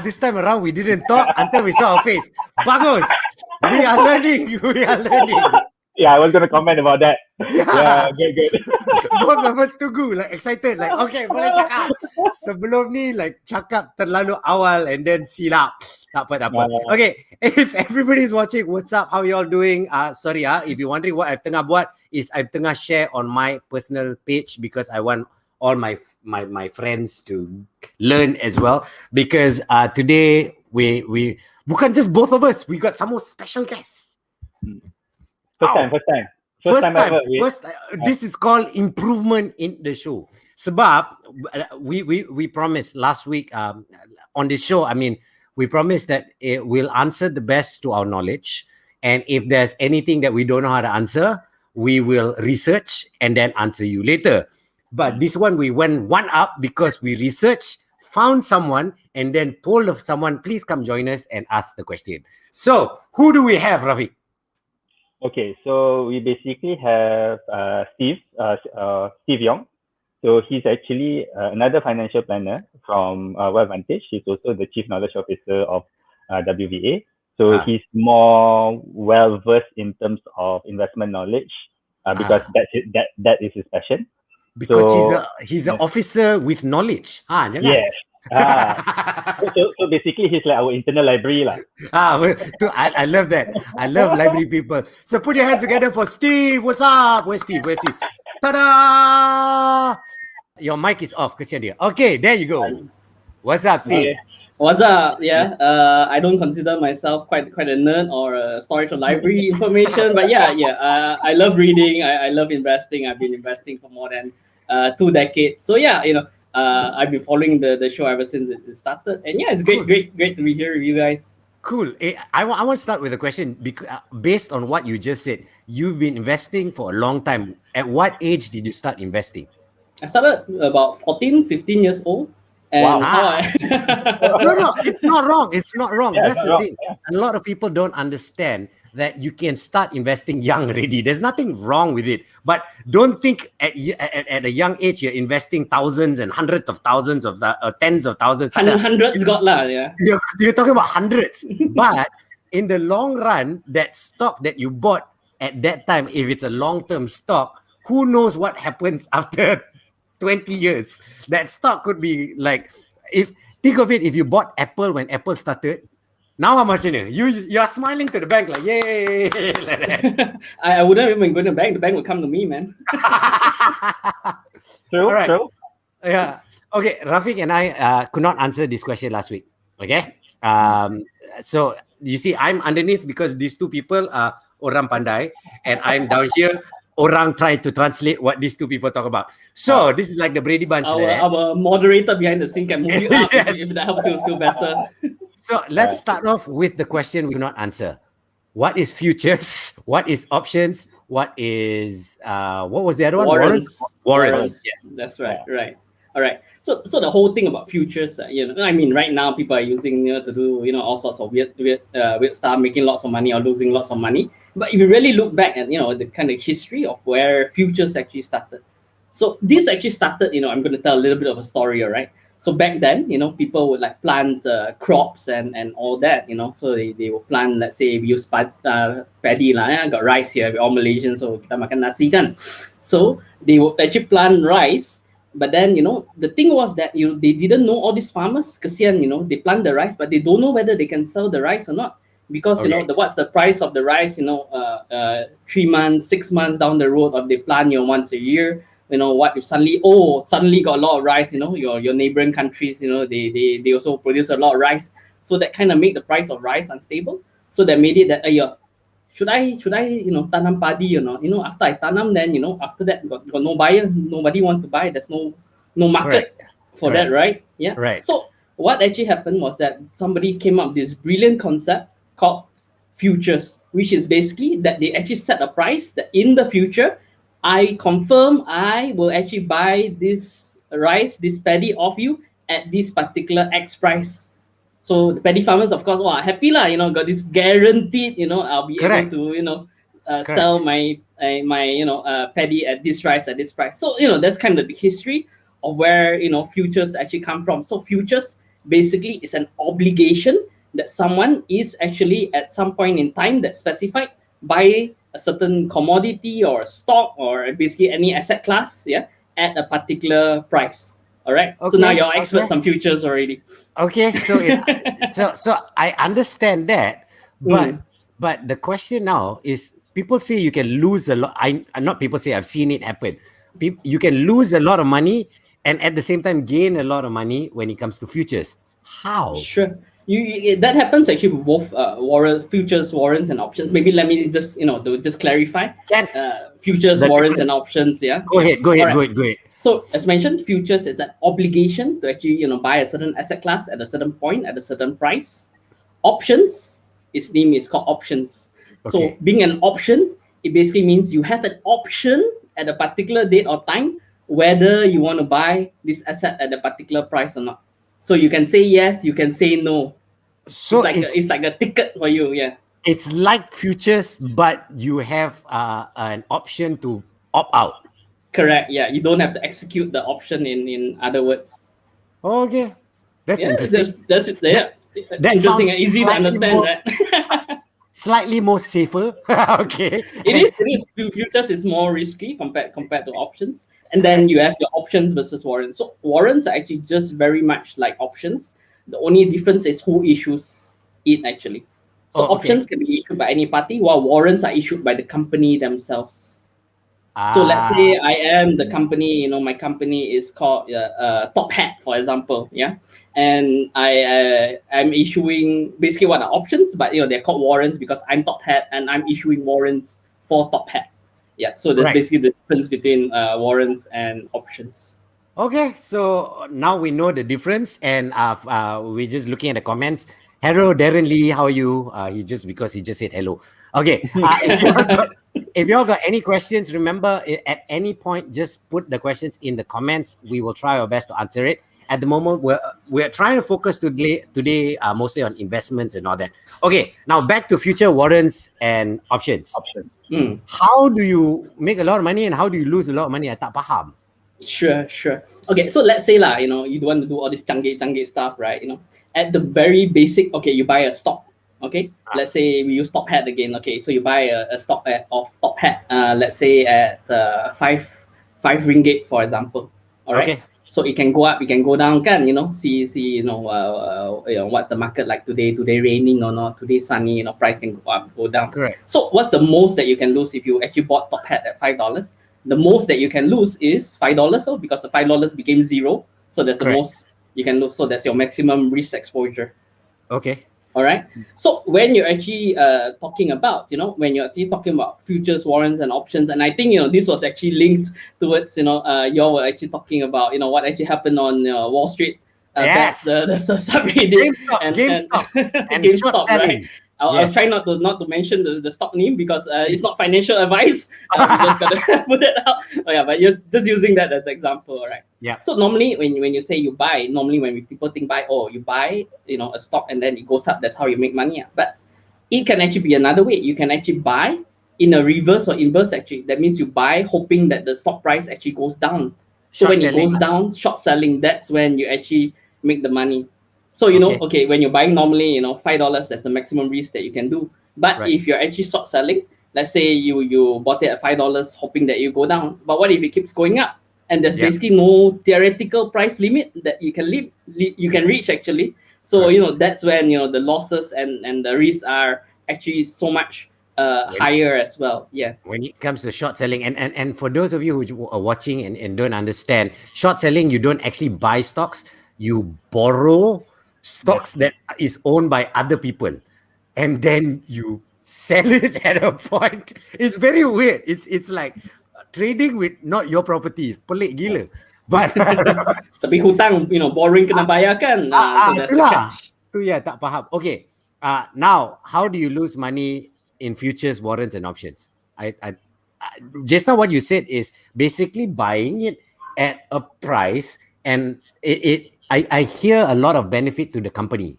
This time around we didn't talk until we saw our face. Bagus. We are learning. We are learning. Yeah, I was going to comment about that. Yeah, good. Both of us tunggu, like excited, like okay, boleh cakap. Sebelum ni, like cakap terlalu awal and then silap. Tak apa. Okay, if everybody's watching, what's up? How y'all doing? Sorry, if you're wondering what I'm tengah buat, is I'm tengah share on my personal page because I want all my friends to learn as well. Because today we bukan just both of us, we got some more special guests. First time. This is called improvement in the show. Sebab we promised last week on this show. I mean, we promised that it will answer the best to our knowledge, and if there's anything that we don't know how to answer, we will research and then answer you later. But this one we went one up because we researched, found someone, and then told of someone, please come join us and ask the question. So who do we have, Rafiq? Okay, so we basically have Steve Yong. So he's actually another financial planner from Vantage. He's also the Chief Knowledge Officer of WVA. So he's more well-versed in terms of investment knowledge because that is his passion. Because he's an officer with knowledge. Yes. So basically he's like our internal library lah. I love that. I love library people. So put your hands together for Steve. What's up? Where's Steve? Ta-da! Your mic is off, kesian dia. Okay, there you go. What's up, Steve? Okay. What's up? Yeah, I don't consider myself quite a nerd or a storage of library information, but I love reading. I love investing. I've been investing for more than 2 decades. So I've been following the show ever since it started, and it's great to be here with you guys. Cool. I want to start with a question because based on what you just said, you've been investing for a long time. At what age did you start investing? I started about 14, 15 years old. And wow. No, it's not wrong. It's not wrong. Yeah, that's the thing. A lot of people don't understand that you can start investing young already. There's nothing wrong with it. But don't think at a young age you're investing thousands and hundreds of thousands of tens of thousands. Hundreds got lah, yeah. You're talking about hundreds. But in the long run, that stock that you bought at that time, if it's a long-term stock, who knows what happens after 20 years. That stock could be like, think of it, if you bought Apple when Apple started, now how much in it? You're smiling to the bank like, yay. Like that. I wouldn't even go to the bank would come to me, man. True. Yeah. Okay, Rafiq and I could not answer this question last week. Okay. So you see, I'm underneath because these two people are orang pandai, and I'm down here. Orang try to translate what these two people talk about. So this is like the Brady Bunch. Our moderator behind the scene can move you up if that helps you feel better. So let's start off with the question we cannot answer. What is futures? What is options? What is what was the other one? Warrants. Yes, that's right. Right. All right. So the whole thing about futures, I mean, right now people are using to do all sorts of weird stuff, making lots of money or losing lots of money. But if you really look back at the kind of history of where futures actually started, so this actually started. I'm going to tell a little bit of a story. All right. So back then, people would like plant crops and all that. So they would plant. Let's say we use paddy lah. Got rice here. We're all Malaysians, so kita makan nasi kan. So they would actually plant rice. But then, the thing was that they didn't know, all these farmers, kesian, they plant the rice, but they don't know whether they can sell the rice or not. Because, what's the price of the rice, 3 months, 6 months down the road, or they plant once a year, what if suddenly got a lot of rice, your neighboring countries, they also produce a lot of rice. So that kind of made the price of rice unstable. So that made it that, should I tanam padi or not? After I tanam, then after that got no buyer, nobody wants to buy. There's no market for that, right? Yeah. Right. So what actually happened was that somebody came up with this brilliant concept called futures, which is basically that they actually set a price that in the future, I confirm I will actually buy this rice, this paddy off you at this particular X price. So the paddy farmers, of course, are happy lah. Got this guaranteed. I'll be able to sell my paddy at this price. So that's kind of the history of where futures actually come from. So futures basically is an obligation that someone is actually at some point in time that's specified buy a certain commodity or a stock or basically any asset class, yeah, at a particular price. All right. So now Okay, you're experts okay. on futures already. Okay, so so I understand that, but Mm, the question now is people say you can lose a lot. I not people say, I've seen it happen. You can lose a lot of money and at the same time gain a lot of money when it comes to futures. How? sure. That happens actually with both futures, warrants, and options. Maybe let me just just clarify. Can Futures, the warrants, and difference? options. Yeah, Go yeah. ahead, go All ahead, right. go ahead, go ahead. So as mentioned, futures is an obligation to actually buy a certain asset class at a certain point at a certain price. Options, its name is called options. So Okay. being an option, it basically means you have an option at a particular date or time whether you want to buy this asset at a particular price or not. So you can say yes, you can say no. So It's like a ticket for you, yeah. it's like futures, but you have an option to opt out. Correct. Yeah, you don't have to execute the option in other words. Okay, that's Yeah, interesting. that's it. That, Yeah, that interesting sounds and easy to understand, right? slightly more safer. Okay. It is. It is. Futures is more risky compared to options, and then Correct. you have your options versus warrants. So warrants are actually just very much like options. The only difference is who issues it actually. So Oh, okay. options can be issued by any party, while warrants are issued by the company themselves. So let's Ah, say I am the company, my company is called Top Hat, for example, yeah, and I'm issuing basically what are options, but they're called warrants because I'm Top Hat and I'm issuing warrants for Top Hat. Yeah, so there's right. basically the difference between warrants and options. Okay, so now we know the difference, and we're just looking at the comments. Hello, Darren Lee, how are you? He just because he just said hello. Okay, if you all got any questions, remember at any point just put the questions in the comments. We will try our best to answer it. At the moment, we're trying to focus today mostly on investments and all that. Okay, now back to future warrants and options. Option. Mm. How do you make a lot of money and how do you lose a lot of money? I tak faham. Sure, sure. Okay, so let's say lah, you don't want to do all this canggih stuff, right? At the very basic, okay, you buy a stock. Okay, let's say we use Top Hat again. Okay, so you buy a stock of Top Hat. Let's say at five ringgit, for example. All right. Okay, So it can go up, it can go down, can see what's the market like today? Today raining or not? Today sunny? Price can go up, go down. correct. So what's the most that you can lose if you actually bought Top Hat at $5? The most that you can lose is $5, so because the $5 became zero, so that's the Correct. most you can lose. So that's your maximum risk exposure. Okay. All right. So when you're actually talking about, when you're actually talking about futures, warrants, and options, and I think this was actually linked towards y'all were actually talking about what actually happened on Wall Street. Bets, Yes. the subreddit and GameStop and short GameStop, right? selling. I was Yes. trying not to mention the stock name because it's not financial advice. We just gotta put it out. Oh yeah, but just using that as example, all right? Yeah. So normally when you say you buy, normally when people think buy, you buy a stock and then it goes up. That's how you make money. But it can actually be another way. You can actually buy in a reverse or inverse actually. That means you buy hoping that the stock price actually goes down. So Short when it selling. goes down, short selling, that's when you actually make the money. So Okay. when you're buying normally, $5, that's the maximum risk that you can do. But Right. if you're actually short selling, let's say you bought it at $5 hoping that you go down. But what if it keeps going up? And there's Yeah. basically no theoretical price limit that you can reach actually. So Correct. that's when the losses and the risks are actually so much When it, higher as well. Yeah. when it comes to short selling, and for those of you who are watching and don't understand, short selling, you don't actually buy stocks, you borrow stocks that is owned by other people, and then you sell it at a point. It's very weird. It's like trading with not your properties. Pelik gila. But Tapi hutang, borrowing kena bayar kan. So that's the itulah. catch. Tu ya, tak faham. Okay. Now, how do you lose money in futures, warrants, and options? Just now what you said is basically buying it at a price, and I hear a lot of benefit to the company.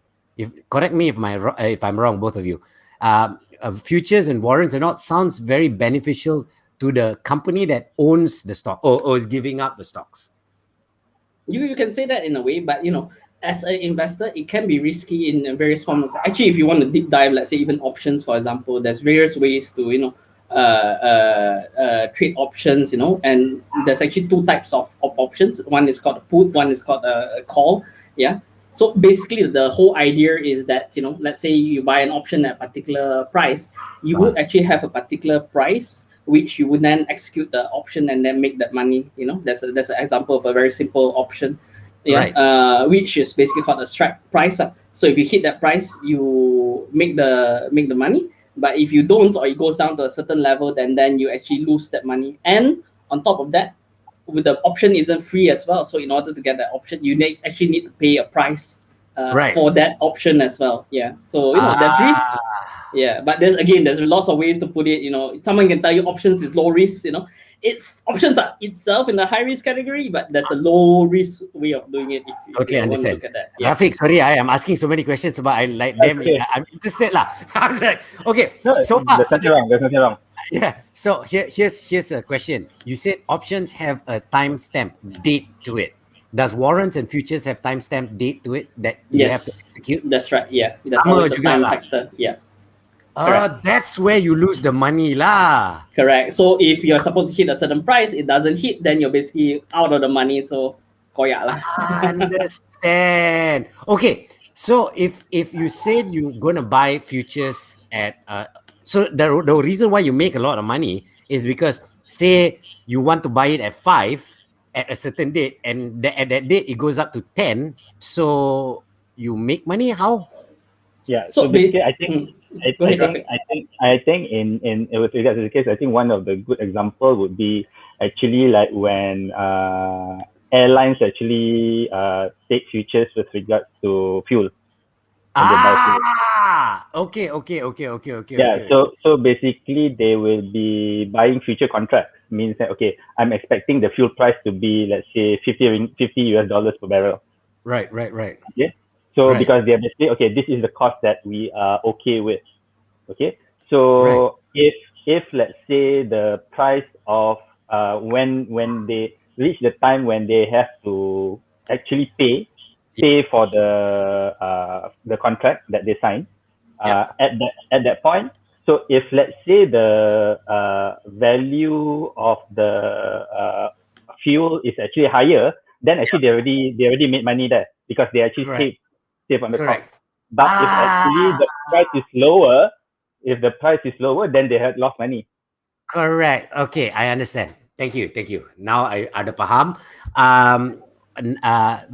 Correct me if I'm wrong, both of you. Futures and warrants and all sounds very beneficial to the company that owns the stock or is giving up the stocks. You can say that in a way, but as an investor, it can be risky in various forms. Actually, if you want to deep dive, let's say even options, for example, there's various ways to trade options. And there's actually two types of options. One is called a put, one is called a call. Yeah. So basically, the whole idea is that let's say you buy an option at a particular price, you would actually have a particular price which you would then execute the option and then make that money. That's an example of a very simple option. Yeah, Right. which is basically called a strike price. So if you hit that price, you make the money. But if you don't, or it goes down to a certain level, then you actually lose that money. And on top of that, with the option isn't free as well. So in order to get that option, you actually need to pay a price Right. for that option as well. Yeah. So there's risk. Ah, Yeah, but there's lots of ways to put it. Someone can tell you options is low risk. It's options are itself in the high risk category, but there's a low risk way of doing it if totally you want to understand. look at that. Yeah. Rafiq, sorry, I am asking so many questions, but I like them. Okay. I'm interested lah. I'm like, okay, No, so far, there's nothing wrong. There's nothing wrong. yeah. So here's a question. You said options have a timestamp date to it. Does warrants and futures have timestamp date to it that you have to Yes, execute? that's right. Yeah, that's Sama always a juga time lah. factor. Yeah, correct. That's where you lose the money lah. Correct. So if you're supposed to hit a certain price, it doesn't hit, then you're basically out of the money. So koyak lah. Understand. Okay, so if you said you're gonna buy futures at so the reason why you make a lot of money is because say you want to buy it at 5 at a certain date, and at that date it goes up to 10, so you make money. How? Yeah. So So basically, I Go ahead, Rafiq. think in with regards to the case, I think one of the good example would be actually like when airlines actually take futures with regards to fuel. And they buy fuel. Okay. Yeah. Okay. So basically, they will be buying future contracts. Means that okay, I'm expecting the fuel price to be, let's say, 50 US dollars per barrel. Right. Okay. So Right. because they're basically okay, this is the cost that we are okay with. Okay. So if let's say the price of when they reach the time when they have to actually pay for the contract that they sign Yeah. at that point. So if let's say the value of the fuel is actually higher, then actually they already made money there because they actually Correct. save on the cost. Correct. But if actually the price is lower, then they have lost money. Correct. Okay, I understand. Thank you. Now I ada faham.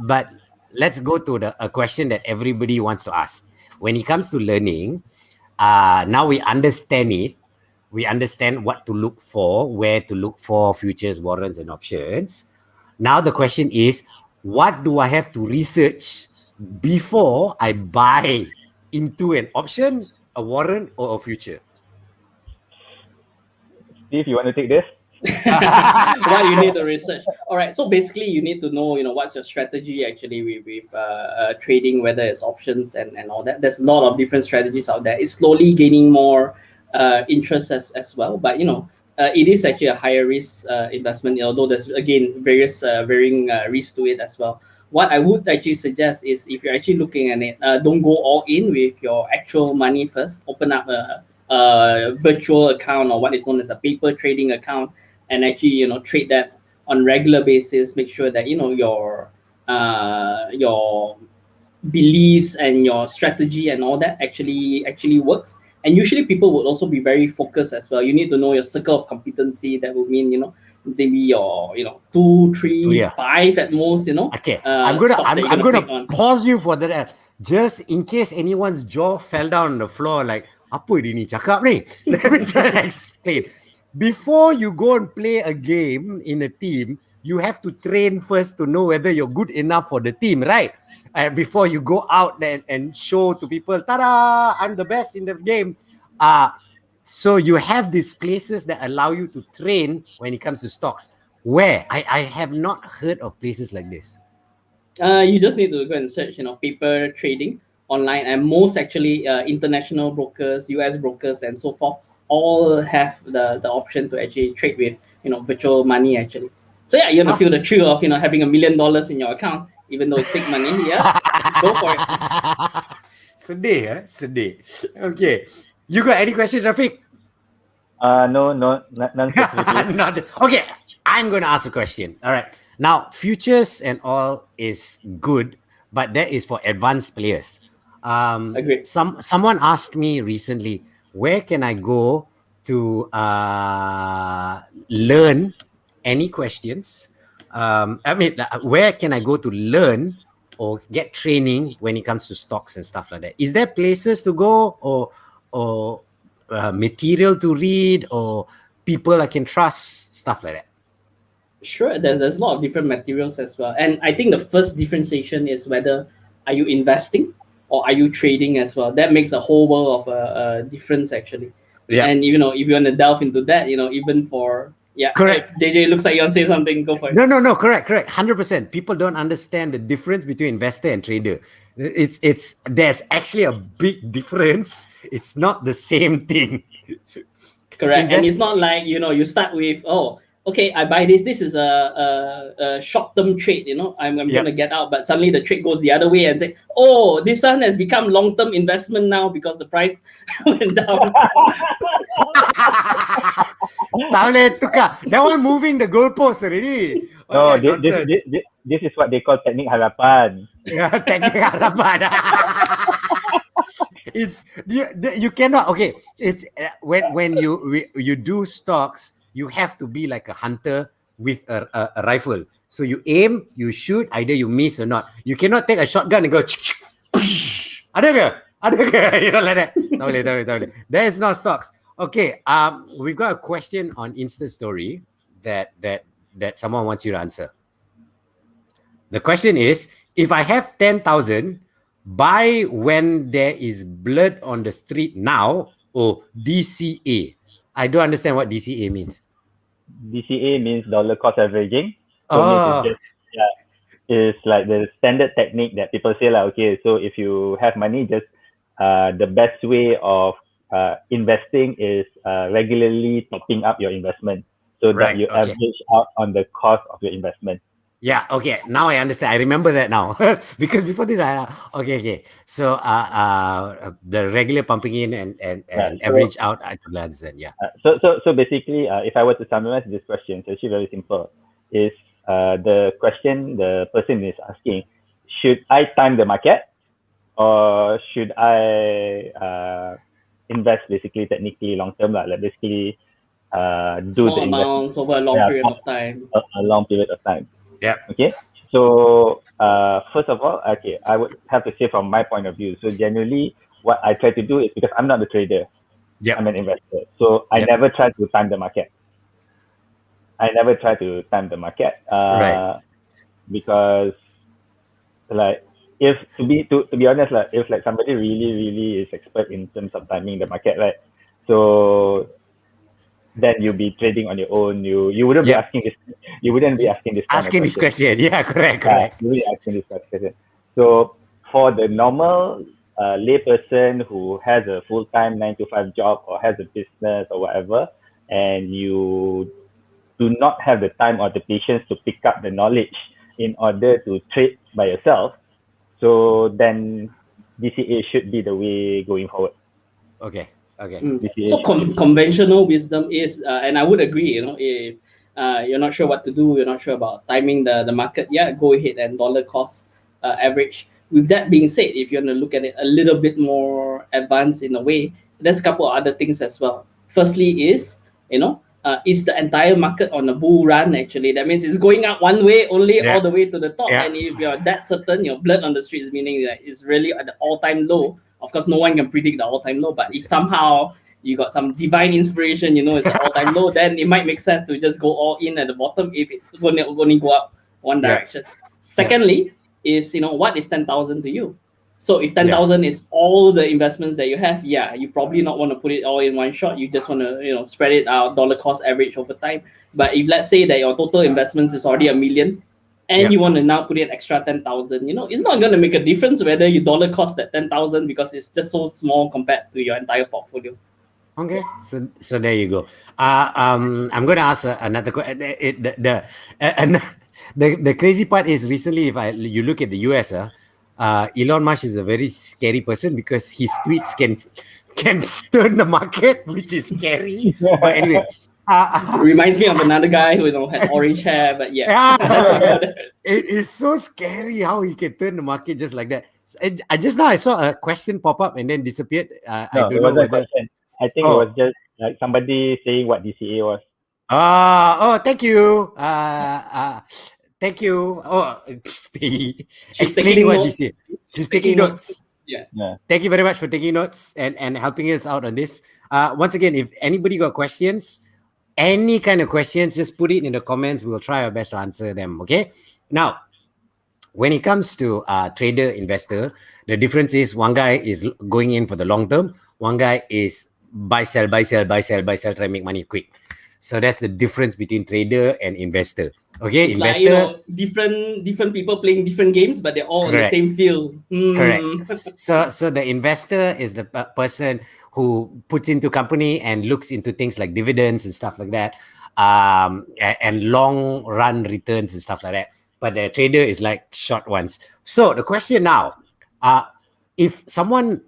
But let's go to a question that everybody wants to ask. When it comes to learning, now we understand it. We understand what to look for, where to look for futures, warrants, and options. Now the question is, what do I have to research before I buy into an option, a warrant, or a future? Steve, you want to take this? What you need to research. All right. So basically, you need to know, what's your strategy actually with trading, whether it's options and all that. There's a lot of different strategies out there. It's slowly gaining more interest as well. But it is actually a higher risk investment. Although there's again various varying risks to it as well. What I would actually suggest is if you're actually looking at it, don't go all in with your actual money first. Open up a virtual account or what is known as a paper trading account, and actually trade that on regular basis. Make sure that your beliefs and your strategy and all that actually works. And usually people would also be very focused as well. You need to know your circle of competency. That would mean maybe your 2, 3, 5 at most. Okay, I'm gonna on. pause you for that, just in case anyone's jaw fell down on the floor. Like, apa dia ni cakap ni? Let me try to explain. Before you go and play a game in a team, you have to train first to know whether you're good enough for the team, right? Before you go out and show to people, tada, I'm the best in the game. So you have these places that allow you to train when it comes to stocks. Where? I have not heard of places like this. You just need to go and search, paper trading online, and most actually international brokers, US brokers, and so forth, all have the option to actually trade with virtual money actually. So yeah, you feel the thrill of having $1 million in your account even though it's fake money. Yeah, go for it. Sedih, sedih. Okay, you got any questions, Rafiq? No, none specifically. Okay, I'm going to ask a question. All right. Now, futures and all is good, but that is for advanced players. Agreed. Someone asked me recently, where can I go to learn any questions? Where can I go to learn or get training when it comes to stocks and stuff like that? Is there places to go or material to read or people I can trust, stuff like that? Sure, there's a lot of different materials as well, and I think the first differentiation is whether are you investing or are you trading as well. That makes a whole world of a difference actually. Yeah. And you if you want to delve into that, even for Correct. JJ, looks like you want to say something. Go for it. No, correct. 100%. People don't understand the difference between investor and trader. It's there's actually a big difference. It's not the same thing. Correct. And it's not like you start with, oh, okay, I buy this. This is a short-term trade. I'm gonna get out, but suddenly the trade goes the other way and say, oh, this one has become long-term investment now because the price went down. That one moving the goalpost already. No, this is what they call technique harapan. Yeah, technique harapan. You cannot. Okay, it's when you do stocks, you have to be like a hunter with a rifle. So you aim, you shoot, either you miss or not. You cannot take a shotgun and go. Ada ke? Like that. Tak boleh. That is not stocks. Okay. We've got a question on Insta Story that someone wants you to answer. The question is: if I have 10,000, buy when there is blood on the street now, or DCA? I don't understand what DCA means. DCA means dollar cost averaging. So it's like the standard technique that people say like, okay, so if you have money, just the best way of investing is regularly topping up your investment so that you average out on the cost of your investment. Yeah, okay. Now I understand. I remember that now. Because before this, okay. So the regular pumping in and average out, I totally understand. Yeah. So basically, if I were to summarize this question, it's actually very simple. Is the question the person is asking, should I time the market or should I invest basically technically long term, like basically do small the amounts over a long period of time. A long period of time. Yeah. Okay. So first of all, okay, I would have to say from my point of view. So generally, what I try to do is, because I'm not a trader, I'm an investor. So I never try to time the market. Right. Because like if to be honest, like if like somebody really is expert in terms of timing the market, right? So then you'll be trading on your own. You wouldn't be asking this. You wouldn't be asking this. Asking this question. Yeah, correct. You will be asking this question. So for the normal layperson who has a full-time 9 to 5 job or has a business or whatever, and you do not have the time or the patience to pick up the knowledge in order to trade by yourself, so then DCA should be the way going forward. Okay. So conventional wisdom is, and I would agree, if you're not sure what to do, you're not sure about timing the market, go ahead and dollar cost average. With that being said, if you're going to look at it a little bit more advanced in a way, there's a couple of other things as well. Firstly is, is the entire market on a bull run actually? That means it's going up one way only all the way to the top. And if you're that certain, blood on the streets, meaning that it's really at the all-time low. Of course, no one can predict the all-time low, but if somehow you got some divine inspiration, it's an all-time low, then it might make sense to just go all in at the bottom if it's going to go up one direction. Secondly, is what is 10,000 to you? So if 10,000 is all the investments that you have, you probably not want to put it all in one shot. You just want to spread it out, dollar cost average over time. But if let's say that your total investments is already $1 million, and you want to now put in extra 10,000, it's not going to make a difference whether you dollar cost that 10,000 because it's just so small compared to your entire portfolio. Okay, so there you go. I'm going to ask another question. The crazy part is recently, if you look at the US, Elon Musk is a very scary person because his tweets can turn the market, which is scary. But anyway, It reminds me of another guy who had orange hair, but yeah, let's not go there. it is so scary how he can turn the market just like that. I just now I saw a question pop up and then disappeared. I No, don't it know wasn't a whether. question. I think it was just like somebody saying what DCA was. Thank you. Thank you. Explaining what notes. this is. She's taking notes. Yeah. Thank you very much for taking notes and helping us out on this. Once again, if anybody got questions, any kind of questions, just put it in the comments. We'll try our best to answer them. Okay. Now, when it comes to trader investor, the difference is one guy is going in for the long term, one guy is buy sell, try and make money quick. So that's the difference between trader and investor. Okay, it's investor. Like, different people playing different games, but they're all in the same field. Correct. So the investor is the person who puts into company and looks into things like dividends and stuff like that, and long run returns and stuff like that. But the trader is like short ones. So the question now, if someone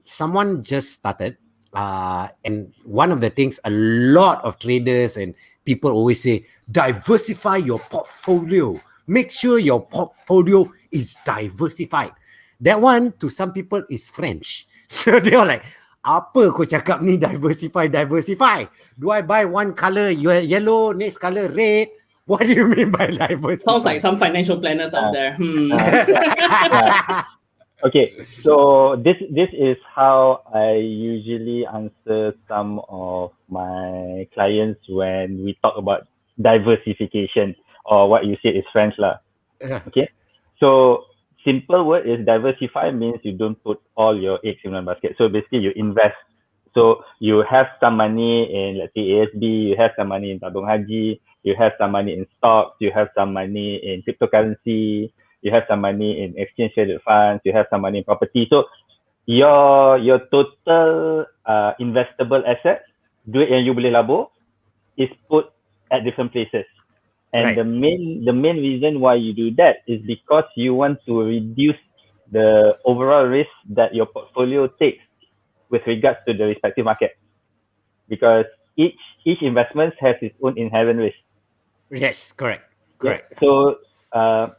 just started, and one of the things a lot of traders and people always say, diversify your portfolio. Make sure your portfolio is diversified. That one to some people is French. So they're like, apa kau cakap ni diversify? Do I buy one color yellow, next color red? What do you mean by diversify? Sounds like some financial planners out there. Okay, so this is how I usually answer some of my clients when we talk about diversification, or what you say is French lah. Okay, so simple word is diversify means you don't put all your eggs in one basket. So basically you invest. So you have some money in, let's say, ASB, you have some money in tabung haji, you have some money in stocks, you have some money in cryptocurrency, you have some money in exchange traded funds, you have some money in property. So your total investable assets, duit yang you boleh labur, is put at different places. And the main reason why you do that is because you want to reduce the overall risk that your portfolio takes with regards to the respective market, because each investment has its own inherent risk. Yes, correct. Yeah. So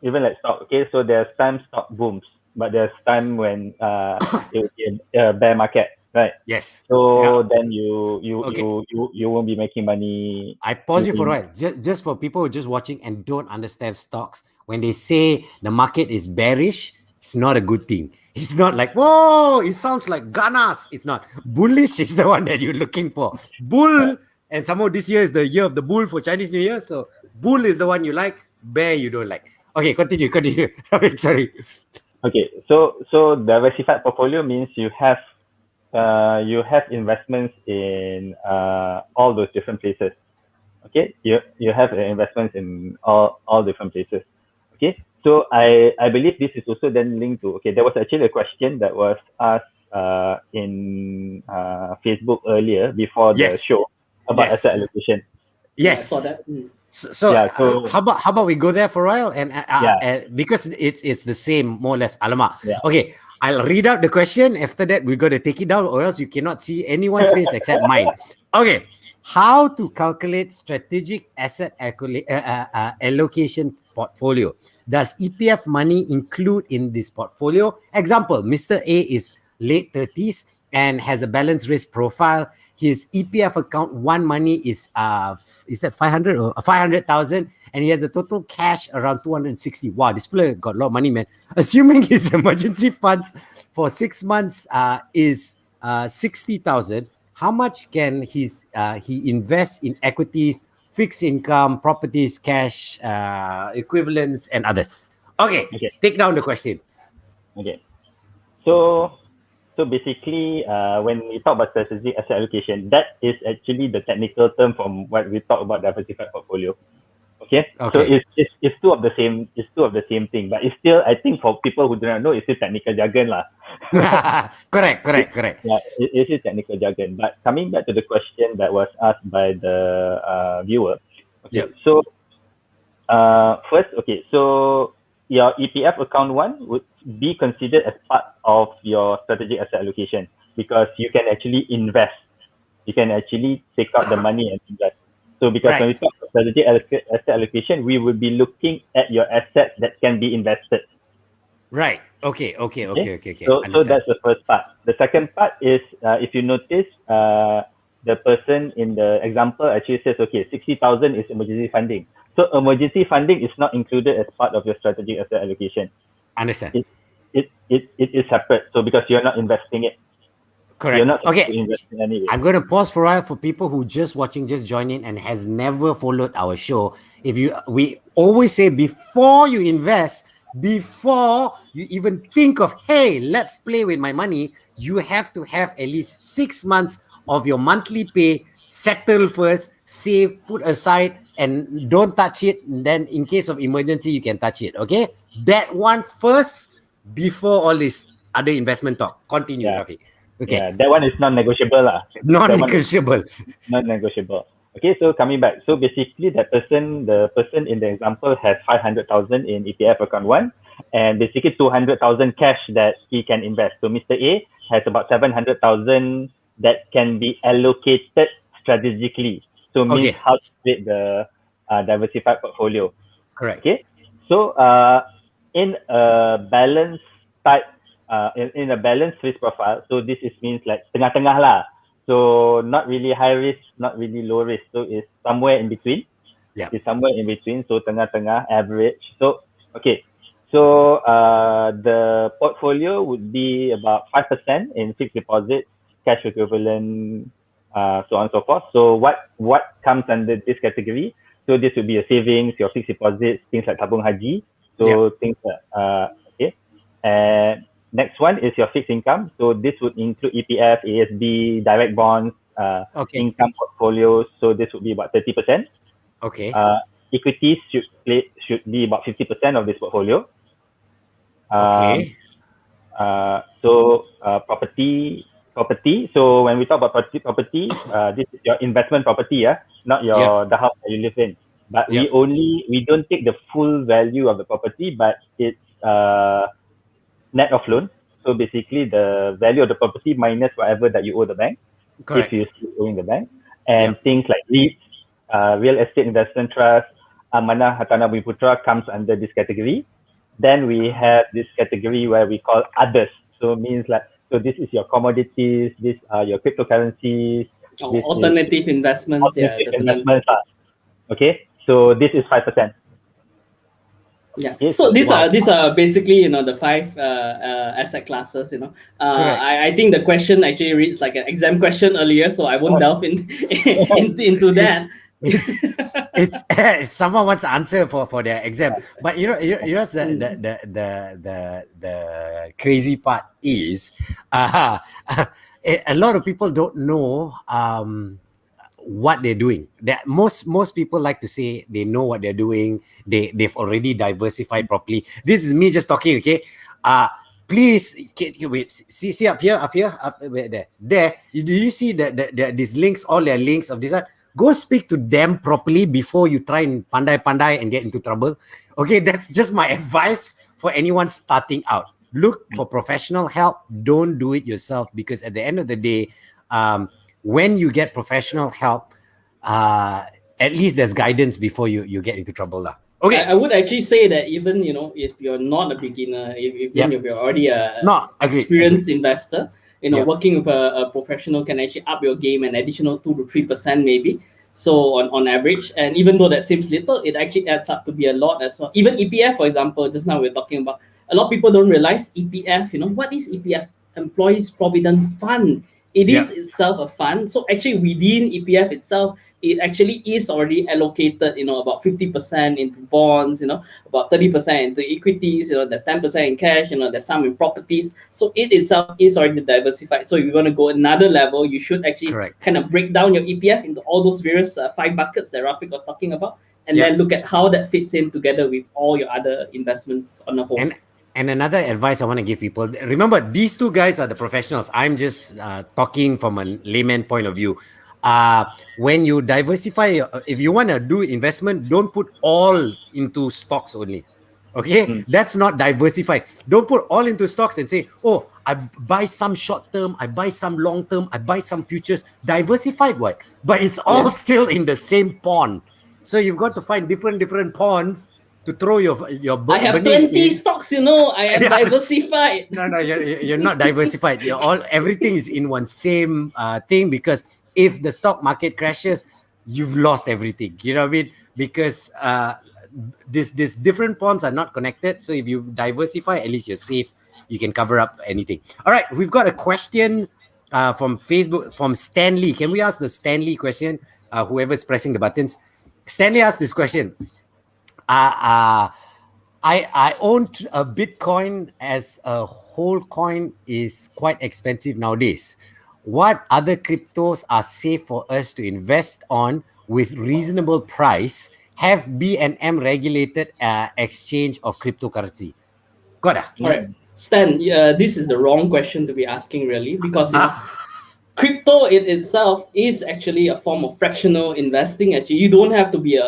even like stock, okay, so there's times stock booms, but there's time when it will be a bear market, right? Yes. So then you won't be making money. I pause you for a while, just for people who are just watching and don't understand stocks. When they say the market is bearish, it's not a good thing. It's not like, whoa, it sounds like ganas. It's not. Bullish is the one that you're looking for. Bull, and somehow this year is the year of the bull for Chinese New Year. So bull is the one you like, bear you don't like. Okay, continue. Sorry. Okay, so diversified portfolio means you have investments in all those different places. Okay, you have investments in all different places. Okay, so I believe this is also then linked to, okay, there was actually a question that was asked in Facebook earlier before the show about asset allocation. Yes, I saw that. So how about we go there for a while and because it's the same more or less. Alamak. Yeah. Okay, I'll read out the question. After that, we're going to take it down, or else you cannot see anyone's face except mine. Okay, how to calculate strategic asset allocation portfolio? Does EPF money include in this portfolio? Example: Mr. A is late 30s and has a balanced risk profile. His EPF account one money is that 500 or 500,000, and he has a total cash around 260. Wow, this fella got a lot of money, man. Assuming his emergency funds for 6 months is 60,000, how much can he invest in equities, fixed income, properties, cash, equivalents, and others? Okay, take down the question. Okay, so basically, when we talk about strategic asset allocation, that is actually the technical term from what we talk about diversified portfolio. Okay. So it's two of the same. It's two of the same thing, but it's still, I think, for people who do not know, it's still technical jargon lah. Correct. Yeah, it is technical jargon. But coming back to the question that was asked by the viewer. Okay. So First, okay, so your EPF account 1 would be considered as part of your strategic asset allocation because you can actually invest. You can actually take out the money and invest. So because when we talk about strategic asset allocation, we will be looking at your assets that can be invested. Right. Okay. So that's the first part. The second part is, if you notice, the person in the example actually says, okay, 60,000 is emergency funding. So emergency funding is not included as part of your strategic asset allocation. Understand. It is separate. So because you're not investing it. Correct. You're not Okay. investing anyway. I'm going to pause for a while for people who just watching, just join in and has never followed our show. We always say before you invest, before you even think of, hey, let's play with my money, you have to have at least 6 months of your monthly pay settle first, save, put aside, and don't touch it. Then in case of emergency, you can touch it. Okay. That one first before all this other investment talk. Continue, Rafiq. Okay. Yeah, that one is non-negotiable lah. Non-negotiable. Non-negotiable. Okay, so coming back. So basically the person in the example has 500,000 in EPF account 1 and basically 200,000 cash that he can invest. So Mr. A has about 700,000 that can be allocated strategically. So means how to create the diversified portfolio. Correct. Okay. So in a balanced type, in a balanced risk profile, so this means like tengah-tengah lah. So not really high risk, not really low risk. So it's somewhere in between. Yeah. It's somewhere in between. So tengah-tengah, average. So okay. So the portfolio would be about 5% in fixed deposits, cash equivalent, so on and so forth. So what comes under this category? So this would be your savings, your fixed deposits, things like tabung haji. So things like okay. And next one is your fixed income. So this would include EPF, ASB, direct bonds, income portfolios. So this would be about 30%. Okay. Equities should be about 50% of this portfolio. Okay. So property. So when we talk about property, this is your investment property, not the house that you live in. But we don't take the full value of the property, but it's net of loan. So basically the value of the property minus whatever that you owe the bank. Correct. If you're still owing the bank. And things like REITs, real estate investment trust, Amanah Hartanah Bhumiputra comes under this category. Then we have this category where we call others. So it means like, so this is your commodities, these are your cryptocurrencies. Alternative investments. Okay, so this is 5%. Yeah. So these are basically the 5 asset classes. I think the question actually reads like an exam question earlier, so I won't delve into that. It's someone wants to answer for their exam, but the crazy part is a lot of people don't know what they're doing. That most people like to say they know what they're doing. They've already diversified properly. This is me just talking. Okay. Please wait. See up here, there. Do you see these links? All their links of this one. Go speak to them properly before you try and pandai and get into trouble. Okay, that's just my advice for anyone starting out. Look for professional help. Don't do it yourself, because at the end of the day, when you get professional help, at least there's guidance before you get into trouble. Okay. I would actually say that even if you're not a beginner, if you're already a experienced investor, working with a professional can actually up your game an additional 2 to 3% maybe. So on average, and even though that seems little, it actually adds up to be a lot as well. Even EPF, for example, just now we're talking about, a lot of people don't realize EPF. What is EPF? Employees Provident Fund. It is itself a fund. So actually within EPF itself, it actually is already allocated, about 50% into bonds, about 30% into equities, there's 10% in cash, there's some in properties. So it itself is already diversified. So if you want to go another level, you should actually kind of break down your EPF into all those various 5 buckets that Rafiq was talking about, and then look at how that fits in together with all your other investments on the whole. And another advice I want to give people, remember, these two guys are the professionals. I'm just talking from a layman point of view. when you diversify, if you want to do investment, don't put all into stocks only. Okay, that's not diversified. Don't put all into stocks and say, oh, I buy some short term, I buy some long term, I buy some futures. Diversified what? But it's all still in the same pond. So you've got to find different ponds to throw your I have money 20 in. stocks, you know. I am Yes. diversified. No, you're not diversified. Everything is in one same thing, because if the stock market crashes, you've lost everything. You know what I mean? Because this different ponds are not connected. So if you diversify, at least you're safe. You can cover up anything. All right, we've got a question from Facebook from Stanley. Can we ask the Stanley question? Whoever's pressing the buttons, Stanley asked this question. I owned a Bitcoin as a whole coin is quite expensive nowadays. What other cryptos are safe for us to invest on with reasonable price? Have B&M regulated exchange of cryptocurrency? Got it. All right, Stan, this is the wrong question to be asking, really, because crypto in itself is actually a form of fractional investing. Actually, you don't have to be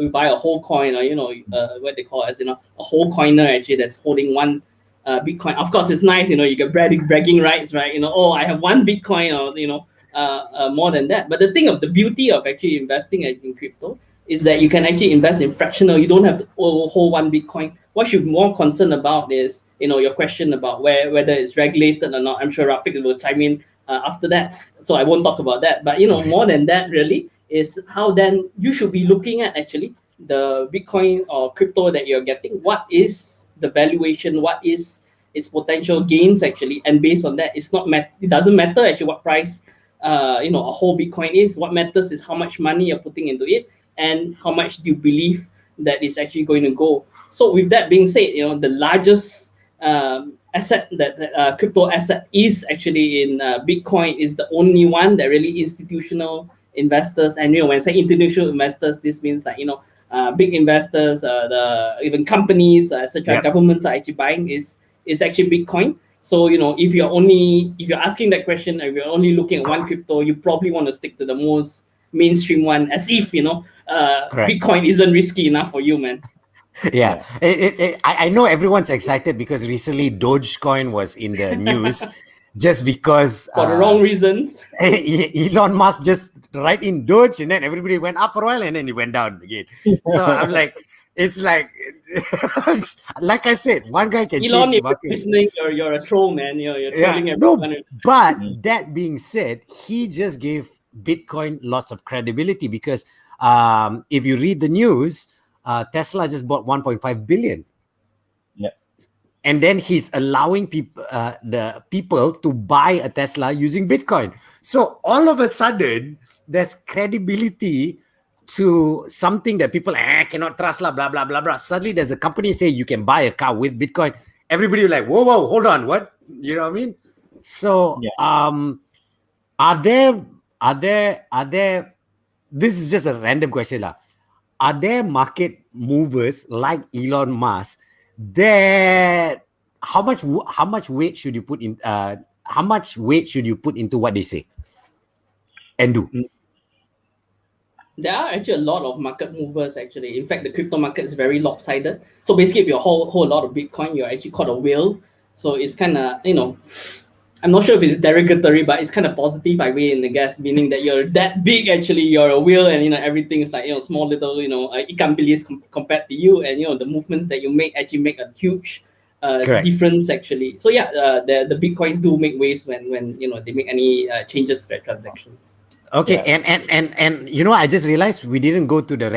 you buy a whole coin, or what they call as a whole coiner actually that's holding one Bitcoin. Of course, it's nice, you get bragging rights, right? Oh, I have one Bitcoin, or more than that. But the beauty of actually investing in crypto is that you can actually invest in fractional. You don't have to hold one Bitcoin. What you're more concerned about is your question about whether it's regulated or not. I'm sure Rafiq will chime in after that, so I won't talk about that. But more than that, really, is how then you should be looking at actually the Bitcoin or crypto that you're getting. What is the valuation? What is its potential gains actually? And based on that, it doesn't matter actually what price a whole Bitcoin is. What matters is how much money you're putting into it and how much do you believe that is actually going to go. So with that being said, the largest asset that crypto asset is actually in Bitcoin is the only one that really institutional investors, and when I say institutional investors, this means like big investors, even companies, etc. Governments are actually buying is actually Bitcoin. So if you're asking that question, if you're only looking at one crypto, you probably want to stick to the most mainstream one, as if Bitcoin isn't risky enough for you, man. Yeah. I know everyone's excited because recently Dogecoin was in the news just because for the wrong reasons. Elon Musk just write in Doge and then everybody went up for a while and then it went down again. So I'm like, it's like like I said, one guy can Elon, change if market. you're listening, you're a troll, man. You're trolling everyone. No, but that being said, he just gave Bitcoin lots of credibility because if you read the news, Tesla just bought 1.5 billion. Yeah. And then he's allowing the people to buy a Tesla using Bitcoin. So all of a sudden, there's credibility to something that people cannot trust, blah, blah, blah, blah. Suddenly there's a company say you can buy a car with Bitcoin. Everybody will like, whoa, hold on, what? You know what I mean? So are there, this is just a random question lah. Are there market movers like Elon Musk that how much weight should you put in how much weight should you put into what they say and do? There are actually a lot of market movers actually. In fact, the crypto market is very lopsided. So basically, if you hold a lot of Bitcoin, you're actually called a whale. So it's kind of, I'm not sure if it's derogatory, but it's kind of positive, I way in the guess, meaning that you're that big, actually, you're a whale, and everything is like small little, ikan bilis compared to you, and the movements that you make actually make a huge difference actually. So the Bitcoins do make waves when they make any changes to their transactions. Okay, and I just realized we didn't go to the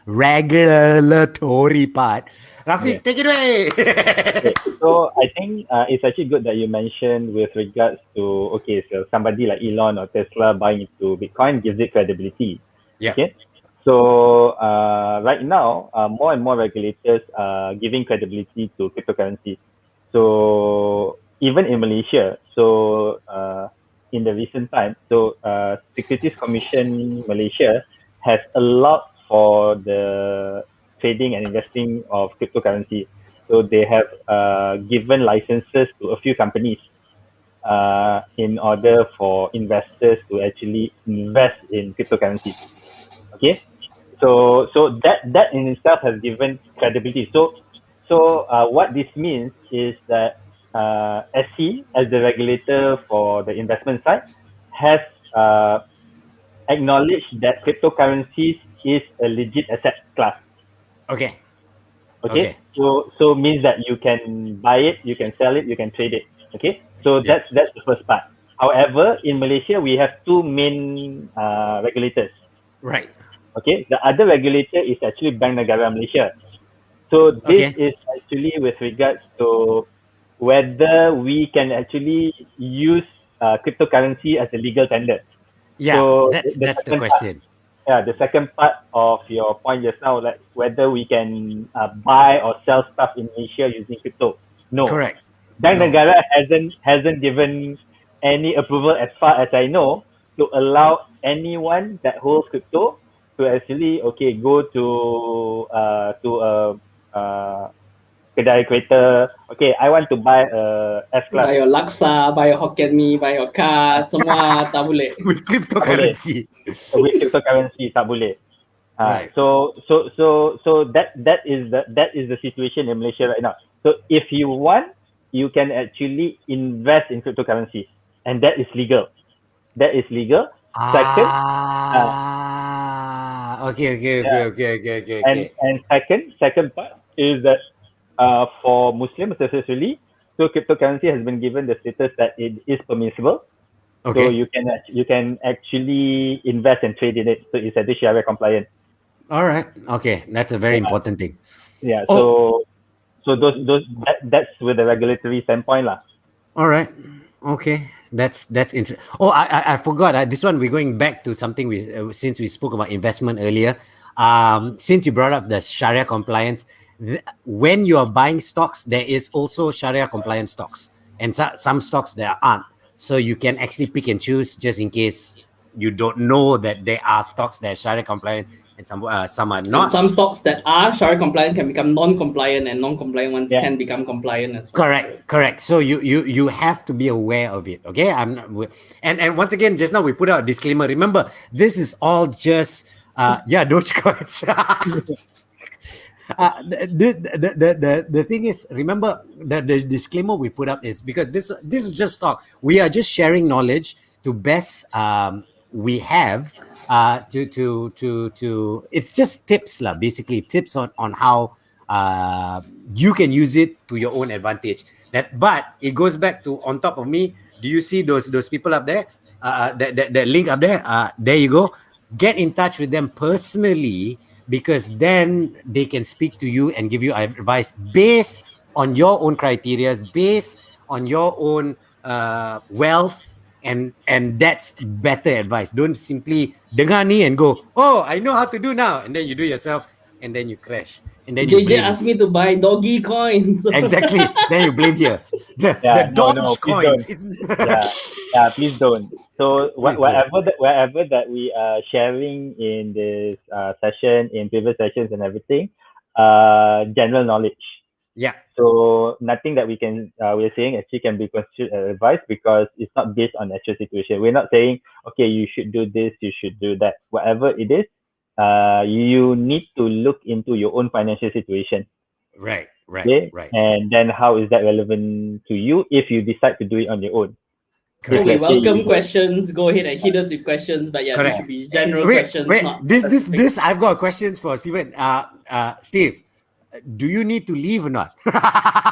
regulatory part. Rafiq, take it away. Okay. So I think it's actually good that you mentioned with regards to so somebody like Elon or Tesla buying into Bitcoin gives it credibility. Yeah. Okay. So right now, more and more regulators are giving credibility to cryptocurrency. So even in Malaysia, so in the recent time, so Securities Commission Malaysia has allowed for the trading and investing of cryptocurrency. So they have given licenses to a few companies. in order for investors to actually invest in cryptocurrencies. Okay, so that in itself has given credibility. So what this means is that SC, as the regulator for the investment side, has acknowledged that cryptocurrencies is a legit asset class. Okay. Okay, so means that you can buy it, you can sell it, you can trade it. Okay, so Yeah. that's the first part. However, in Malaysia, we have two main regulators. Right. Okay, the other regulator is actually Bank Negara Malaysia. So this Okay. is actually with regards to whether we can actually use cryptocurrency as a legal tender. Yeah, So the that's the second part, question. the second part of your point just now, like whether we can buy or sell stuff in Asia using crypto. No, Correct. Bank No. Negara hasn't given any approval, as far as I know, to allow anyone that holds crypto to actually go to a kedai kereta. Okay, I want to buy a S class. Buy your laksa, buy your Hokkien Mee, buy your car, semua tak boleh. With Tak boleh. cryptocurrency. With cryptocurrency tak boleh. Right. So that is the situation in Malaysia right now. So if you want, you can actually invest in cryptocurrencies, and that is legal. That is legal. Second, Okay. and second part is that for Muslims especially, so cryptocurrency has been given the status that it is permissible. So Okay. you can actually invest and trade in it. So it's actually Sharia compliant. All right. Okay. That's a very important thing. Yeah. Oh. So that's with the regulatory standpoint lah. All right. Okay. That's interesting. Oh, I forgot. This one we're going back to something we since we spoke about investment earlier. Since you brought up the Sharia compliance, when you are buying stocks, there is also Sharia compliant stocks, and some stocks there aren't. So you can actually pick and choose just in case you don't know that there are stocks that are Sharia compliant and some are And not. some stocks that are Sharia compliant can become non-compliant, and non-compliant ones can become compliant as well. Correct. So you have to be aware of it. Okay, I'm not, and once again, just now we put out a disclaimer. Remember, this is all just Dogecoins. The thing is, remember the disclaimer we put up is because this is just talk. We are just sharing knowledge to best we have to it's just tips lah, basically tips on how you can use it to your own advantage. But it goes back to on top of me. Do you see those people up there? The link up there. There you go. Get in touch with them personally, because then they can speak to you and give you advice based on your own criteria, based on your own wealth, and that's better advice. Don't simply dengar ni and go, oh, I know how to do now, and then you do yourself, and then you crash, and then you JJ blame. asked me to buy doggy coins. Exactly. Then you blame here. The Doge coins. Please don't. So whatever that we are sharing in this session, in previous sessions and everything, general knowledge. Yeah. So nothing that we're saying actually can be considered advice, because it's not based on actual situation. We're not saying, okay, you should do this, you should do that. Whatever it is, you need to look into your own financial situation. Right. Okay? And then how is that relevant to you if you decide to do it on your own? So we welcome questions. Go ahead and hit us with questions, but yeah, Correct. This should be general questions. Not this I've got questions for Steven. Steve, do you need to leave or not? Wow,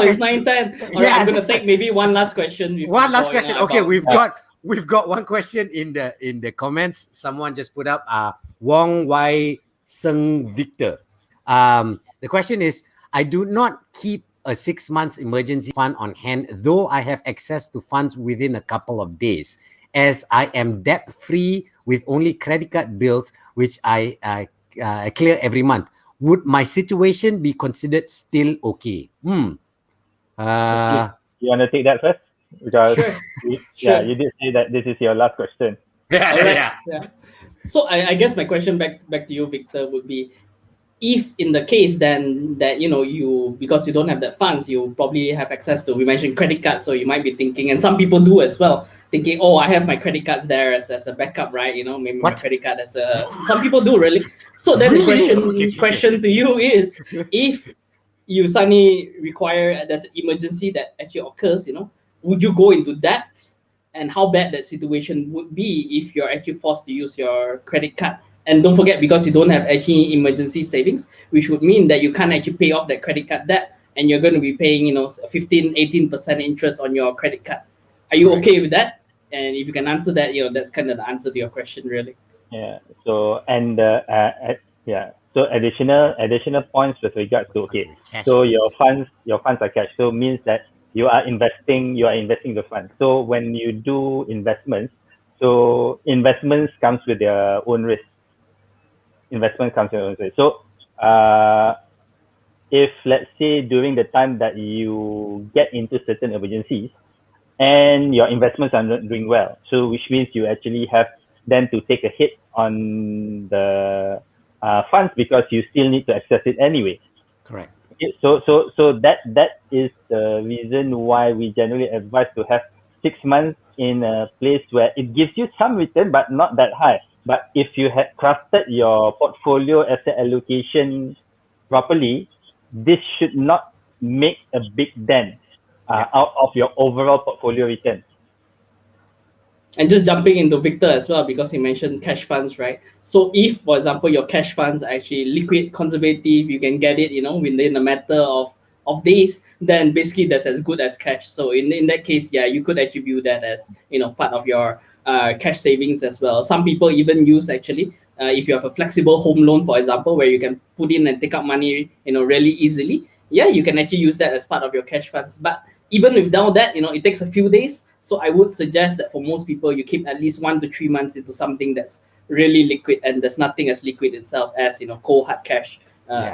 it's 9:10. All right, I'm gonna take maybe one last question. One last question. Okay, we've got one question in the comments. Someone just put up Wong Wai Seng Victor. The question is, I do not keep a 6 months emergency fund on hand, though I have access to funds within a couple of days, as I am debt free with only credit card bills, which I clear every month. Would my situation be considered still okay? You want to take that first? Because you did say that this is your last question. Yeah. So I guess my question back to you, Victor, would be, if in the case then that you, because you don't have that funds, you probably have access to, we mentioned credit cards, so you might be thinking, and some people do as well, thinking, oh, I have my credit cards there as a backup, right? Maybe my What? credit card as a, some people do really. So then the Really? question to you is, if you suddenly require, there's an emergency that actually occurs, would you go into that? And how bad that situation would be if you're actually forced to use your credit card. And don't forget, because you don't have actually emergency savings, which would mean that you can't actually pay off that credit card debt, and you're going to be paying 15-18% interest on your credit card. Are you Correct. okay with that? And if you can answer that, that's kind of the answer to your question, really. Yeah. So and yeah. So additional points with regards to, okay. Cash So funds. your funds are cash. So means that you are investing the funds. So when you do investments, so investments comes with their own risk. So if let's say during the time that you get into certain emergencies and your investments are not doing well, so which means you actually have then to take a hit on the funds because you still need to access it anyway. Correct. So that is the reason why we generally advise to have 6 months in a place where it gives you some return but not that high. But if you had crafted your portfolio asset allocation properly, this should not make a big dent out of your overall portfolio return. And just jumping into Victor as well, because he mentioned cash funds, right? So if, for example, your cash funds are actually liquid, conservative, you can get it, within a matter of days, then basically that's as good as cash. So in that case, yeah, you could actually view that as, part of your cash savings as well. Some people even use actually, if you have a flexible home loan, for example, where you can put in and take out money, really easily. Yeah, you can actually use that as part of your cash funds. But even without that, it takes a few days. So I would suggest that for most people, you keep at least 1 to 3 months into something that's really liquid, and there's nothing as liquid itself as cold hard cash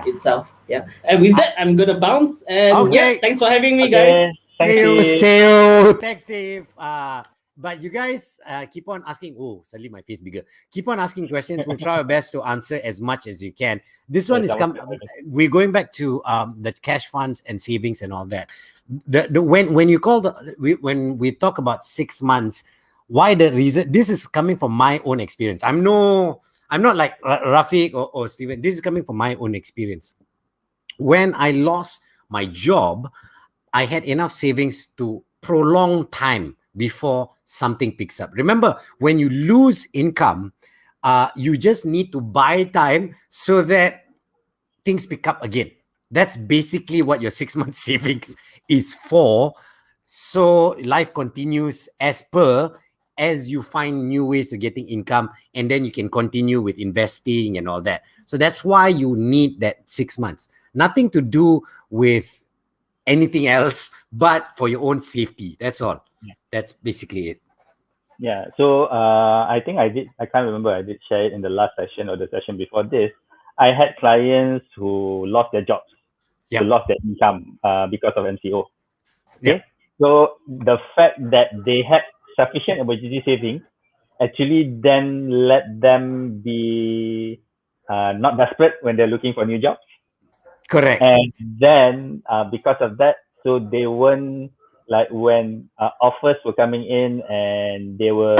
itself. Yeah. And with that, I'm gonna bounce. And yeah, Okay. thanks for having me, Okay. guys. Thank See you. you. See you. Thanks, Steve. But you guys keep on asking. Oh, suddenly my face bigger. Keep on asking questions. We'll try our best to answer as much as you can. This one is we're going back to the cash funds and savings and all that. When you call when we talk about 6 months, why the reason? This is coming from my own experience. I'm not like Rafiq or Steven. This is coming from my own experience. When I lost my job, I had enough savings to prolong time before something picks up. Remember, when you lose income, you just need to buy time so that things pick up again. That's basically what your 6 month savings is for. So life continues as you find new ways to getting income, and then you can continue with investing and all that. So that's why you need that 6 months. Nothing to do with anything else but for your own safety. That's all. That's basically it. Yeah. So I think I can't remember, I did share it in the last session or the session before this. I had clients who lost their jobs, who lost their income because of MCO. Okay. So the fact that they had sufficient emergency savings actually then let them be not desperate when they're looking for new jobs. Correct. And then because of that, so they weren't like when offers were coming in and they were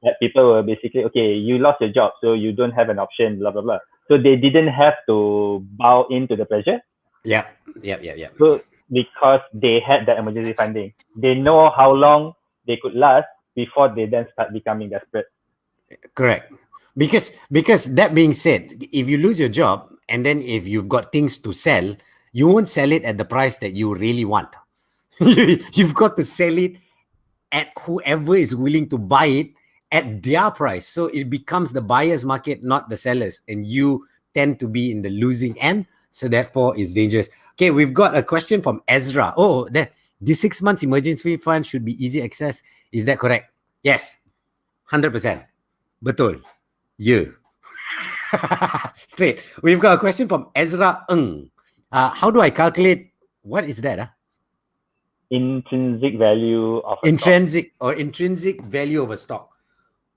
that people were basically, okay, you lost your job, so you don't have an option, blah blah blah. So they didn't have to bow into the pressure. Yeah. So because they had that emergency funding, they know how long they could last before they then start becoming desperate. Correct. Because that being said, if you lose your job and then if you've got things to sell, you won't sell it at the price that you really want. You've got to sell it at whoever is willing to buy it at their price. So it becomes the buyer's market, not the sellers. And you tend to be in the losing end. So therefore, it's dangerous. Okay, we've got a question from Ezra. Oh, the 6 months emergency fund should be easy access. Is that correct? Yes, 100%. Betul. Yeah. Straight. We've got a question from Ezra Ng. How do I calculate? What is that? Intrinsic value of a intrinsic value of a stock.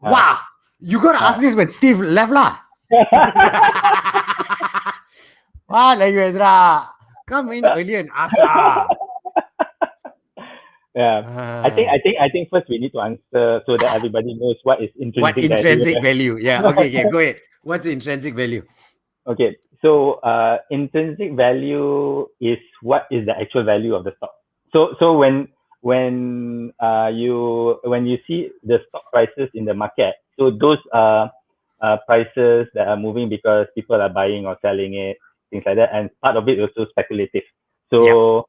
Wow, you gotta ask this when Steve left lah. What are you, Ezra? Come in earlier and ask lah. Yeah. I think first we need to answer so that everybody knows what is What intrinsic intrinsic value. value? Yeah. Okay. Go ahead. What's the intrinsic value? Okay. So intrinsic value is what is the actual value of the stock. So when you see the stock prices in the market, so those are prices that are moving because people are buying or selling it, things like that, and part of it is also speculative. So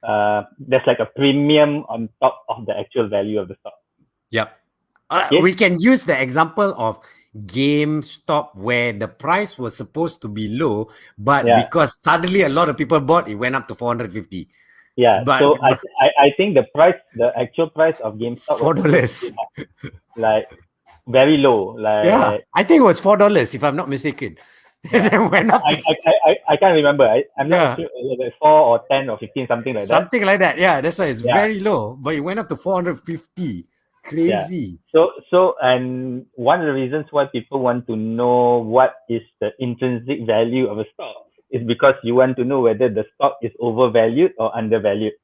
there's like a premium on top of the actual value of the stock. Yep. Okay. We can use the example of GameStop where the price was supposed to be low, but Yeah. because suddenly a lot of people bought, it went up to 450. Yeah. But So I think the actual price of GameStop was $4. like very low. Like Yeah, I think it was $4 if I'm not mistaken. And then went up to I can't remember. I'm Yeah. not sure like 4 or 10 or 15, something like that. something like that. Yeah, that's why it's Yeah. very low, but it went up to 450. Crazy. So and one of the reasons why people want to know what is the intrinsic value of a stock is because you want to know whether the stock is overvalued or undervalued.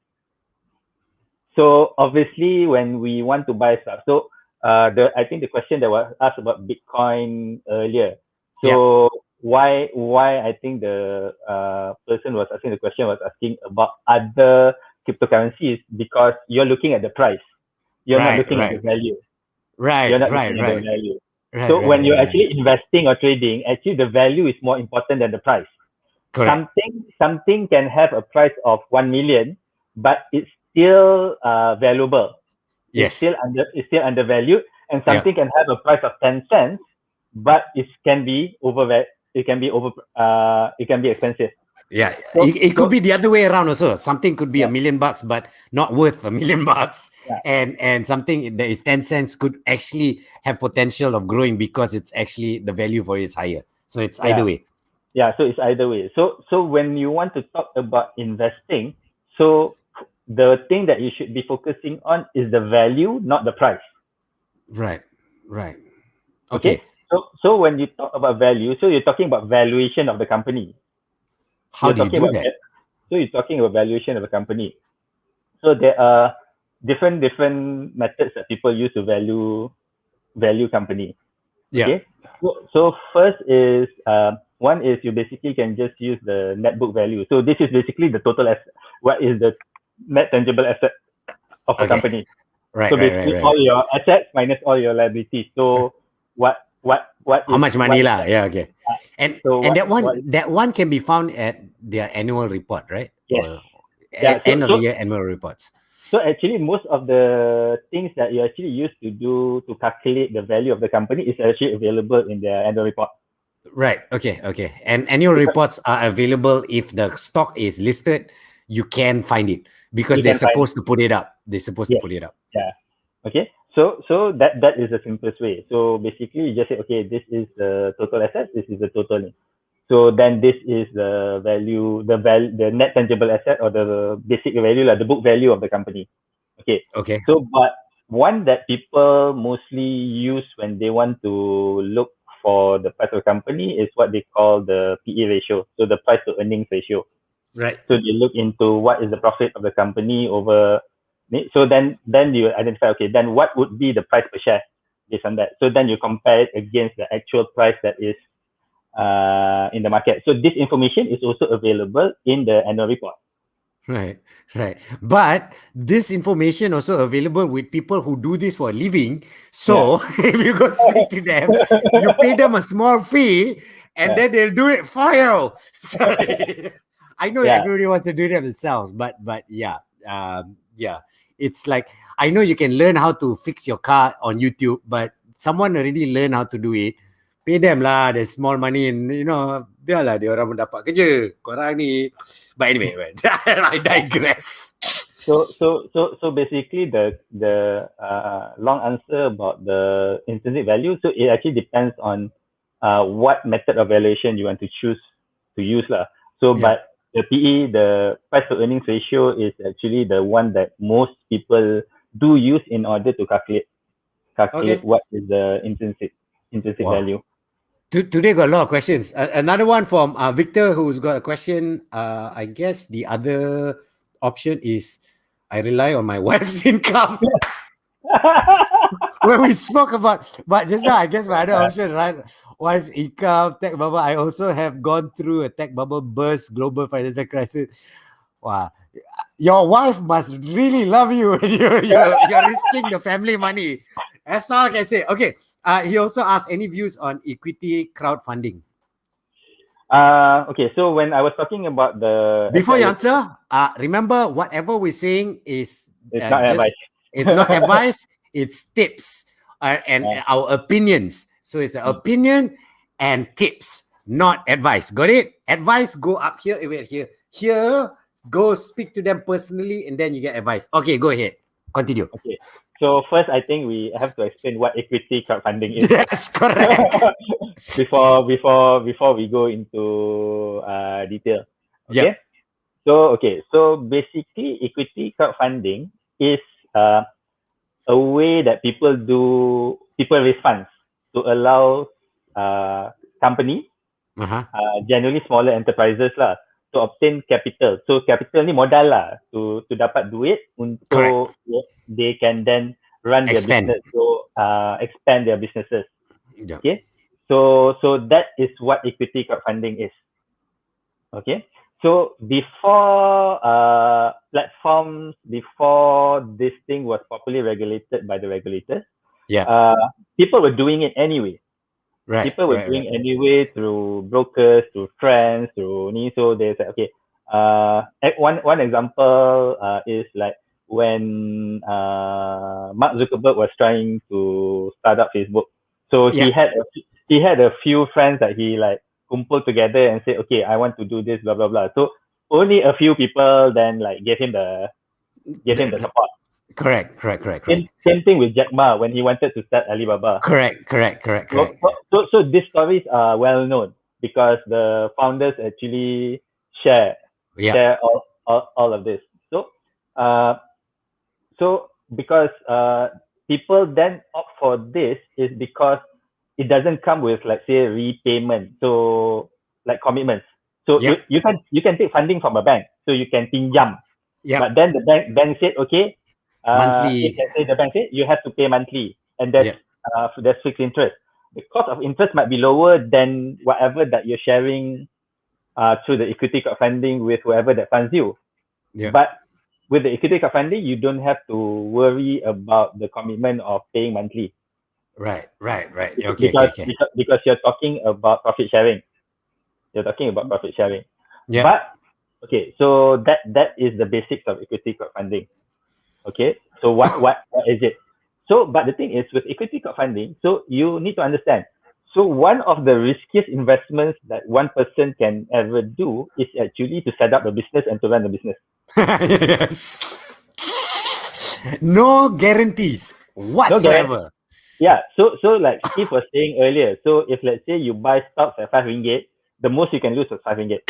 So obviously when we want to buy stock, so I think the question that was asked about Bitcoin earlier. So why I think the person was asking the question was asking about other cryptocurrencies because you're looking at the price. You're not looking at the value. You're not looking at the value. So when you're actually investing or trading, actually the value is more important than the price. Correct. Something can have a price of 1 million, but it's still valuable. Yes. It's still undervalued, and something can have a price of 10 cents, but it can be it can be expensive. Yeah, So- it could be the other way around also. Something could be $1 million, but not worth $1 million. And something that is 10 cents could actually have potential of growing because it's actually the value for it is higher. So it's either way. Yeah, so it's either way. So when you want to talk about investing, so the thing that you should be focusing on is the value, not the price. Right. Okay. So when you talk about value, so you're talking about valuation of the company. How do you do that? So you're talking about valuation of a company. So there are different methods that people use to value company. Okay. So first is one is you basically can just use the net book value. So this is basically the total asset. What is the net tangible asset of a company? Right. So basically all your assets minus all your liabilities. So what how much money lah? Yeah, okay. And that one can be found at their annual report, right? Yes. End of the year annual reports. So actually, most of the things that you actually use to do to calculate the value of the company is actually available in their annual report. Right. Okay. And annual reports are available if the stock is listed. You can find it because they're supposed to put it up. Yeah. Okay. So that is the simplest way. So basically, you just say, okay, this is the total assets. This is the total. So then this is the value, the net tangible asset or the basic value, like the book value of the company. Okay. So, but one that people mostly use when they want to look for the price of a company is what they call the PE ratio. So the price to earnings ratio. Right. So they look into what is the profit of the company over. So then you identify, okay, then what would be the price per share based on that. So then you compare it against the actual price that is in the market. So this information is also available in the annual report. Right. But this information also available with people who do this for a living. So if you go speak to them, you pay them a small fee, and then they'll do it for you. Sorry, I know everybody wants to do it themselves, but it's like I know you can learn how to fix your car on YouTube, but someone already learned how to do it. Pay them lah, the small money, and biarlah dia orang mendapat kerja. Korang ni, but anyway, I digress. So basically the long answer about the intrinsic value. So it actually depends on what method of valuation you want to choose to use lah. So but the PE, the price to earnings ratio, is actually the one that most people do use in order to calculate what is the intrinsic value. Today got a lot of questions. Another one from Victor, who's got a question. I guess the other option is I rely on my wife's income. When we spoke about, but just now, I guess my other option, right? Wife income, tech bubble. I also have gone through a tech bubble burst, global financial crisis. Wow. Your wife must really love you when you're risking the family money. That's all I can say. Okay. He also asked any views on equity crowdfunding. Okay, so when I was talking about the Before you answer, remember whatever we're saying is it's not advice. It's not advice, it's tips and our opinions. So it's an opinion and tips, not advice. Got it? Advice, go up here, wait, here, go speak to them personally, and then you get advice. Okay, go ahead. Continue. Okay. So first, I think we have to explain what equity crowdfunding is. Yes, correct. before we go into detail. Okay. Yep. So basically, equity crowdfunding is a way that people raise funds to allow company, generally smaller enterprises lah, to obtain capital. So capital ni modal lah to dapat duit untuk they can then run their business, so expand their businesses. Yeah. Okay. So that is what equity crowdfunding is. Okay. So before platforms, before this thing was properly regulated by the regulators, people were doing it anyway. Right. People were doing anyway through brokers, through friends, through ni. So they said, okay. One example is like when Mark Zuckerberg was trying to start up Facebook. So he had a few friends that he like kumpul together and say, okay, I want to do this, blah blah blah. So only a few people then like gave him the support. Correct. Same thing with Jack Ma when he wanted to start Alibaba. Correct. So these stories are well known because the founders actually share all of this. So because people then opt for this is because it doesn't come with, like, say, repayment, so like commitments. So you can take funding from a bank, so you can pinjam. But then the bank said, okay, monthly. The bank said you have to pay monthly, and that's fixed interest. The cost of interest might be lower than whatever that you're sharing through the equity crowdfunding with whoever that funds you. But with the equity crowdfunding, you don't have to worry about the commitment of paying monthly. Right. Because you're talking about profit sharing. But okay, so that is the basics of equity crowdfunding. Okay, so what is it? So, but the thing is, with equity crowdfunding, so you need to understand. So one of the riskiest investments that one person can ever do is actually to set up a business and to run the business. Yes. No guarantees whatsoever. So like Steve was saying earlier, so if let's say you buy stocks at 5 ringgit, the most you can lose is 5 ringgit.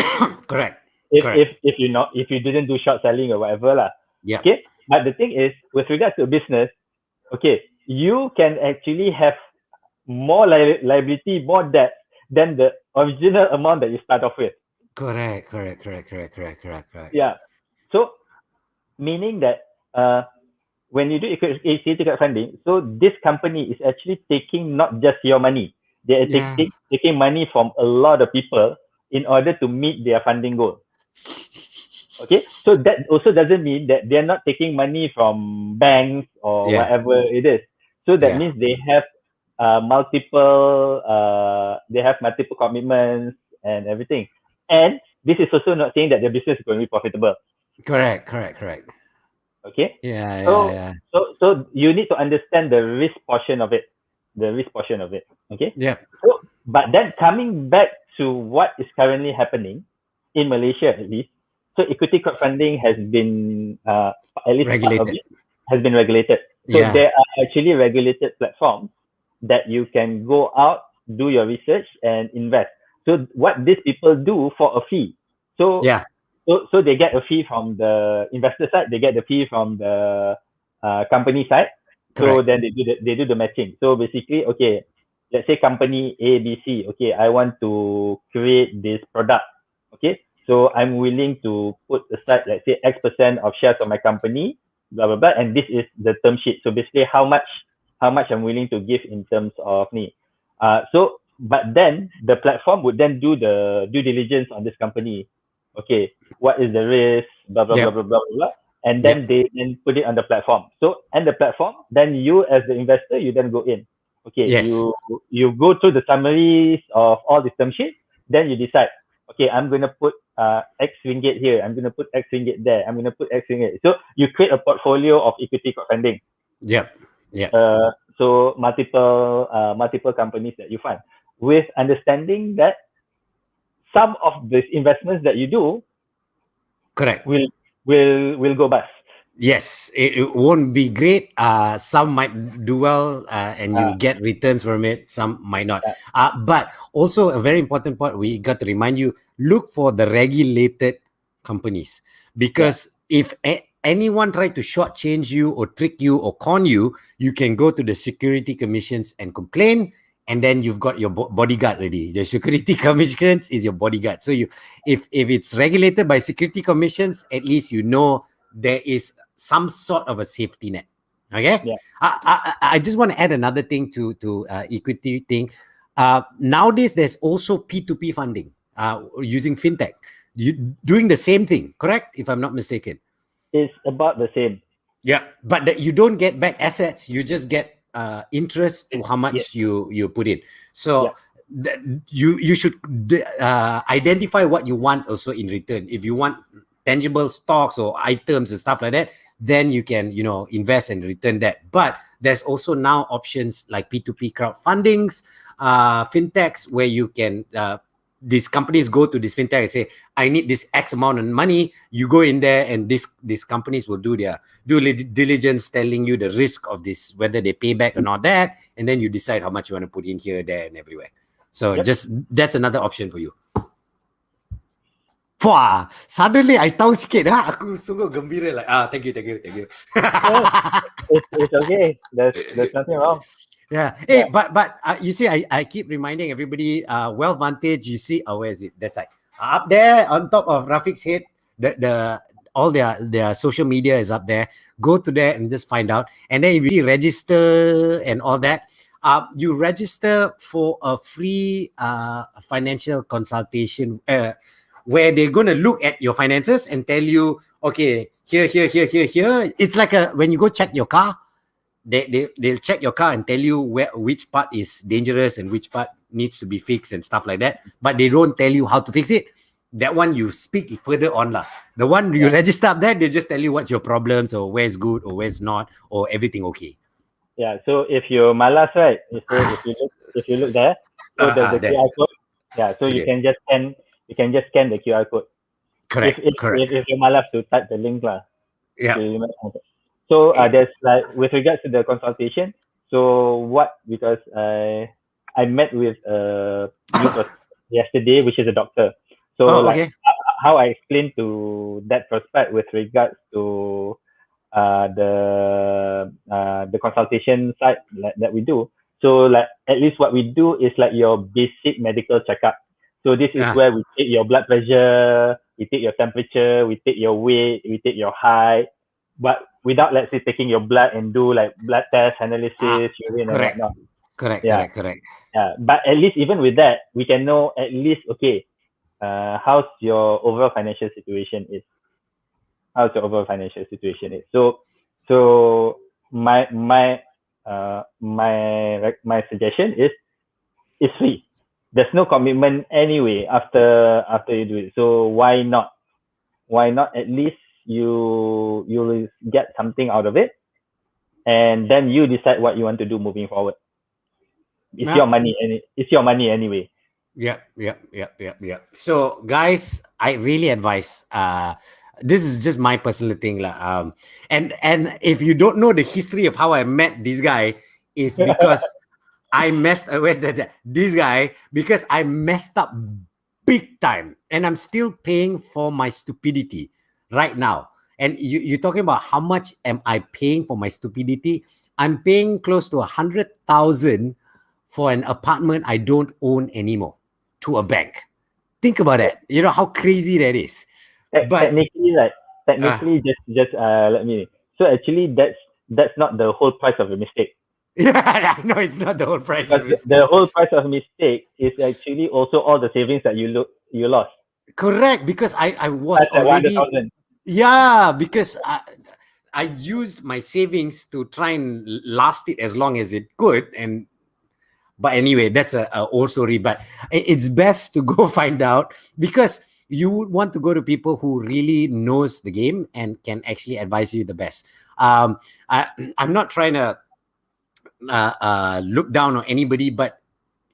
Correct. If you didn't do short selling or whatever lah. Yeah. Okay. But the thing is, with regards to a business, okay, you can actually have more liability, more debt than the original amount that you start off with. Correct. Yeah. So meaning that when you do equity crowdfunding, so this company is actually taking not just your money. They are taking money from a lot of people in order to meet their funding goal. Okay, so that also doesn't mean that they're not taking money from banks or whatever it is. So that means they have multiple commitments and everything. And this is also not saying that their business is going to be profitable. Correct. Okay. So you need to understand the risk portion of it. Okay. Yeah. So, but then coming back to what is currently happening in Malaysia, at least, so equity crowdfunding has been at least regulated. Has been regulated. So there are actually regulated platforms that you can go out, do your research, and invest. So what these people do for a fee. So they get a fee from the investor side, they get the fee from the company side. Correct. So then they do the matching. So basically, okay, let's say company ABC, okay, I want to create this product, okay, so I'm willing to put aside, let's say, X% of shares of my company, blah blah blah, and this is the term sheet. So basically, how much I'm willing to give in terms of ni. So but then the platform would then do the due diligence on this company. Okay, what is the risk, blah blah blah Yep. blah blah blah, and Yep. then they then put it on the platform. So and the platform, then you as the investor, you then go in. Okay, Yes. you go through the summaries of all the term sheets, then you decide, okay, I'm gonna put X ringgit here, I'm gonna put X ringgit there, I'm gonna put X ringgit. So you create a portfolio of equity crowdfunding. Yep. Yep. So multiple companies that you fund, with understanding that some of these investments that you do Correct. will go bust. Yes, it won't be great. Some might do well, and you Uh, get returns from it. Some might not. yeah, But also a very important part, we got to remind you: look for the regulated companies, because if anyone try to shortchange you or trick you or con you, you can go to the security commissions and complain, and then you've got your bodyguard ready. The security commissions is your bodyguard. So if it's regulated by security commissions, at least you know there is some sort of a safety net. Okay. Yeah. I just want to add another thing to equity thing. Nowadays, there's also P2P funding using fintech. You doing the same thing, correct? If I'm not mistaken. It's about the same. Yeah, but you don't get back assets. You just get interest to how Yes. much you put in. So you should identify what you want also in return. If you want tangible stocks or items and stuff like that, then you can invest and return that. But there's also now options like P2P crowdfundings, fintechs, where you can these companies go to this fintech and say, I need this X amount of money. You go in there, and these companies will do their due diligence, telling you the risk of this, whether they pay back or not that, and then you decide how much you want to put in here, there, and everywhere. So just that's another option for you. Wah, suddenly I tahu sikit aku sungguh gembira thank you. It's okay. There's nothing wrong. Yeah. Hey, but you see, I keep reminding everybody, Vantage, you see, where is it? That's like up there on top of Rafiq's head. The all their social media is up there. Go to there and just find out. And then if you register and all that, you register for a free financial consultation where they're gonna look at your finances and tell you, okay, here. It's like when you go check your car. They'll check your car and tell you which part is dangerous and which part needs to be fixed and stuff like that. But they don't tell you how to fix it. That one you speak further on lah. The one you register up there, they just tell you what's your problems or where's good or where's not or everything okay. Yeah. So if you're malas, right? If you look there, so there's the QR code. Yeah. So you can just scan the QR code. Correct. If you're malas to type the link lah. Yeah. So there's like with regards to the consultation. So because I met with yesterday, which is a doctor. So how I explained to that prospect with regards to the consultation side that we do. So like at least what we do is like your basic medical checkup. So this is where we take your blood pressure, we take your temperature, we take your weight, we take your height, but without, let's say, taking your blood and do like blood test analysis, urine and whatnot. Correct. Yeah, but at least even with that, we can know at least, okay, how's your overall financial situation is. So my suggestion is it's free. There's no commitment anyway after you do it. So why not? At least you will get something out of it, and then you decide what you want to do moving forward. It's your money, and it's your money anyway. Yeah. So guys, I really advise. This is just my personal thing lah. And if you don't know the history of how I met this guy, is because I messed with this guy because I messed up big time, and I'm still paying for my stupidity right now. And you're talking about how much am I paying for my stupidity? I'm paying close to 100,000 for an apartment I don't own anymore to a bank. Think about that. You know how crazy that is. But technically, just let me. So actually, that's not the whole price of a mistake. yeah, I know it's not the whole price of Because it. the whole price of mistake is actually also all the savings that you lost. Correct, because I was That's at already 100,000. yeah, because I used my savings to try and last it as long as it could, and but anyway, that's a old story. But it's best to go find out, because you would want to go to people who really knows the game and can actually advise you the best. I'm not trying to look down on anybody, but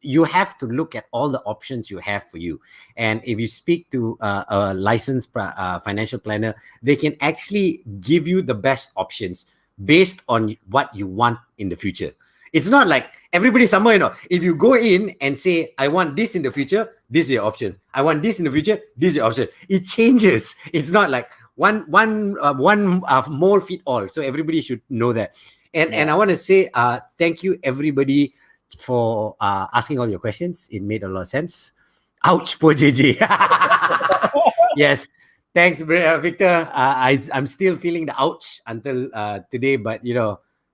you have to look at all the options you have for you. And if you speak to a licensed financial planner, they can actually give you the best options based on what you want in the future. It's not like everybody somewhere, if you go in and say, I want this in the future, this is your option. I want this in the future, this is your option. It changes. It's not like one mold fit all. So everybody should know that. And I want to say thank you everybody for asking all your questions. It made a lot of sense. Ouch, poor JJ. Yes, thanks, Victor. I'm still feeling the ouch until today, but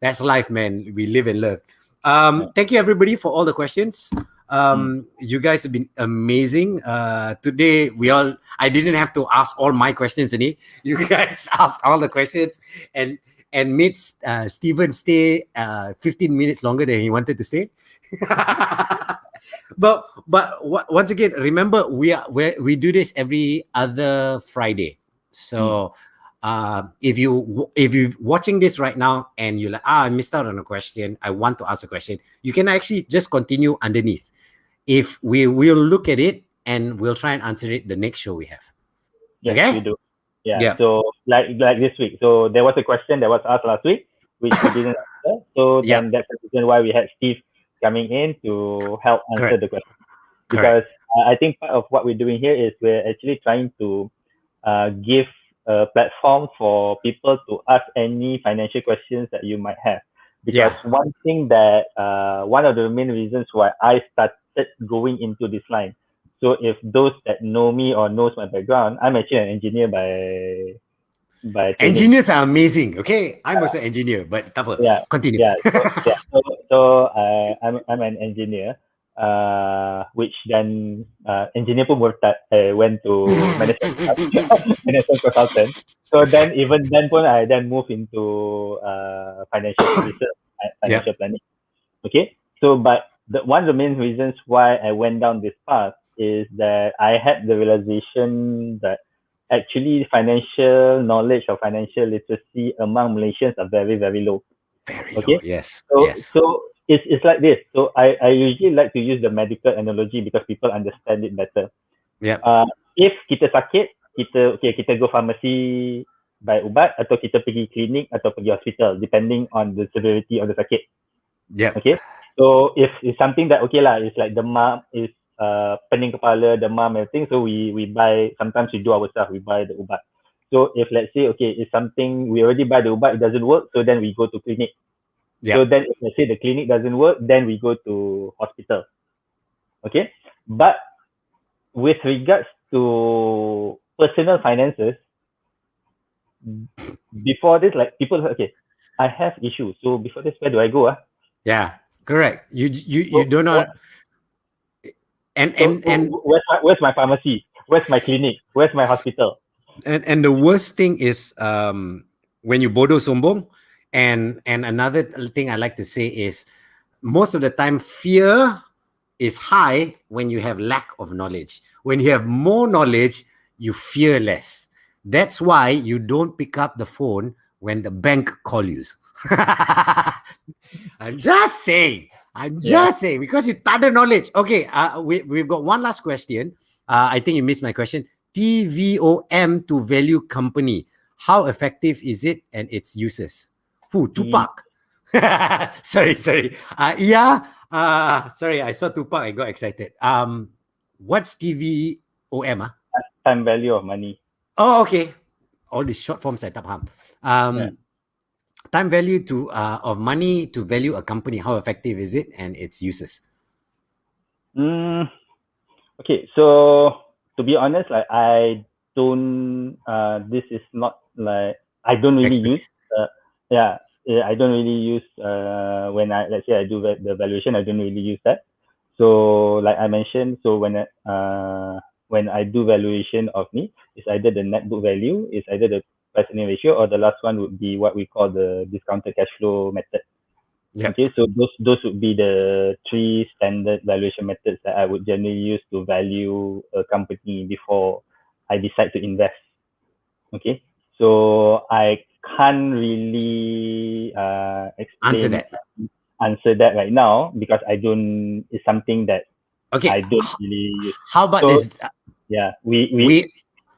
that's life, man. We live and learn. Thank you everybody for all the questions. You guys have been amazing. Today I didn't have to ask all my questions, Ani. You guys asked all the questions and made Steven stay 15 minutes longer than he wanted to stay. but once again, remember we do this every other Friday. So if you're watching this right now and you're like, I missed out on a question, I want to ask a question, you can actually just continue underneath. If we'll look at it and we'll try and answer it the next show we have. Yes, okay? we do. Yeah. So like this week. So there was a question that was asked last week, which we didn't answer. So then that's the reason why we had Steve coming in to help answer the question. Because I think part of what we're doing here is we're actually trying to give a platform for people to ask any financial questions that you might have. Because one thing that one of the main reasons why I started going into this line. So if those that know me or knows my background, I'm actually an engineer by training. Engineers are amazing. Okay, I'm also an engineer, but continue. So I'm an engineer. Which then engineer pun went to management consultant. So then even then pun I then moved into financial services, financial planning. Okay, so but one of the main reasons why I went down this path is that I had the realization that actually financial knowledge or financial literacy among Malaysians are very, very low. Very low, yes. So it's like this. So I usually like to use the medical analogy because people understand it better. If kita sakit, kita go pharmacy buy ubat, atau kita pergi klinik atau pergi hospital depending on the severity of the sakit. Okay. So if it's something that it's like demam, is pening kepala, demam, everything. So we buy. Sometimes we do ourselves. We buy the ubat. So if let's say it's something we already buy the ubat, it doesn't work. So then we go to clinic. So then if let's say the clinic doesn't work, then we go to hospital. Okay. But with regards to personal finances, before this, like people, I have issues. So before this, where do I go? Yeah, correct. You don't know. And where's my pharmacy? Where's my clinic? Where's my hospital? And the worst thing is when you bodoh sombong. And another thing I like to say is most of the time fear is high when you have lack of knowledge. When you have more knowledge, you fear less. That's why you don't pick up the phone when the bank call you. I'm just saying because you tak ada knowledge. Okay, we've got one last question. I think you missed my question. TVOM to value company. How effective is it and its uses? Tupac. Sorry. Sorry, I saw Tupac. I got excited. What's TVOM? Time value of money. Oh, okay. All these short forms I tak faham. Time value of money to value a company. How effective is it and its uses? Okay, so to be honest, like I don't. This is not like I don't really use. Experience. I don't really use. When let's say I do the valuation, I don't really use that. So like I mentioned, so when I do valuation of me, it's either the net book value, it's either the price earning ratio, or the last one would be what we call the discounted cash flow method. Yeah. Okay, so those would be the three standard valuation methods that I would generally use to value a company before I decide to invest. Okay, so I can't really Answer explain that. answer that right now because I don't. It's something that Okay. I don't really use. How about So this? yeah, We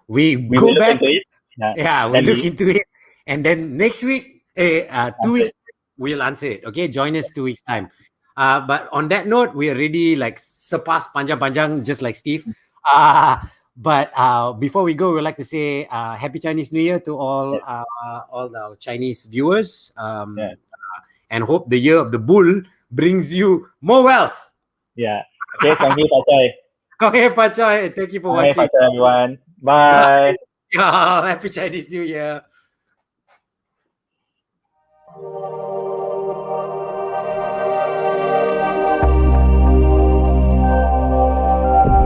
we go will look back. into it. Yeah, we Then look we into it, and then next week, 2 weeks, we'll answer it. Okay, join us 2 weeks time. But on that note, we already like surpassed panjang just like Steve. But before we go, we'd like to say Happy Chinese New Year to all our Chinese viewers. Yeah. And hope the year of the bull brings you more wealth. Yeah. Okay. Thank you, Pachoy. Okay, Pachoy. Thank you for Bye, watching. Pachoy, everyone. Bye. Bye. Happy Chinese New Year.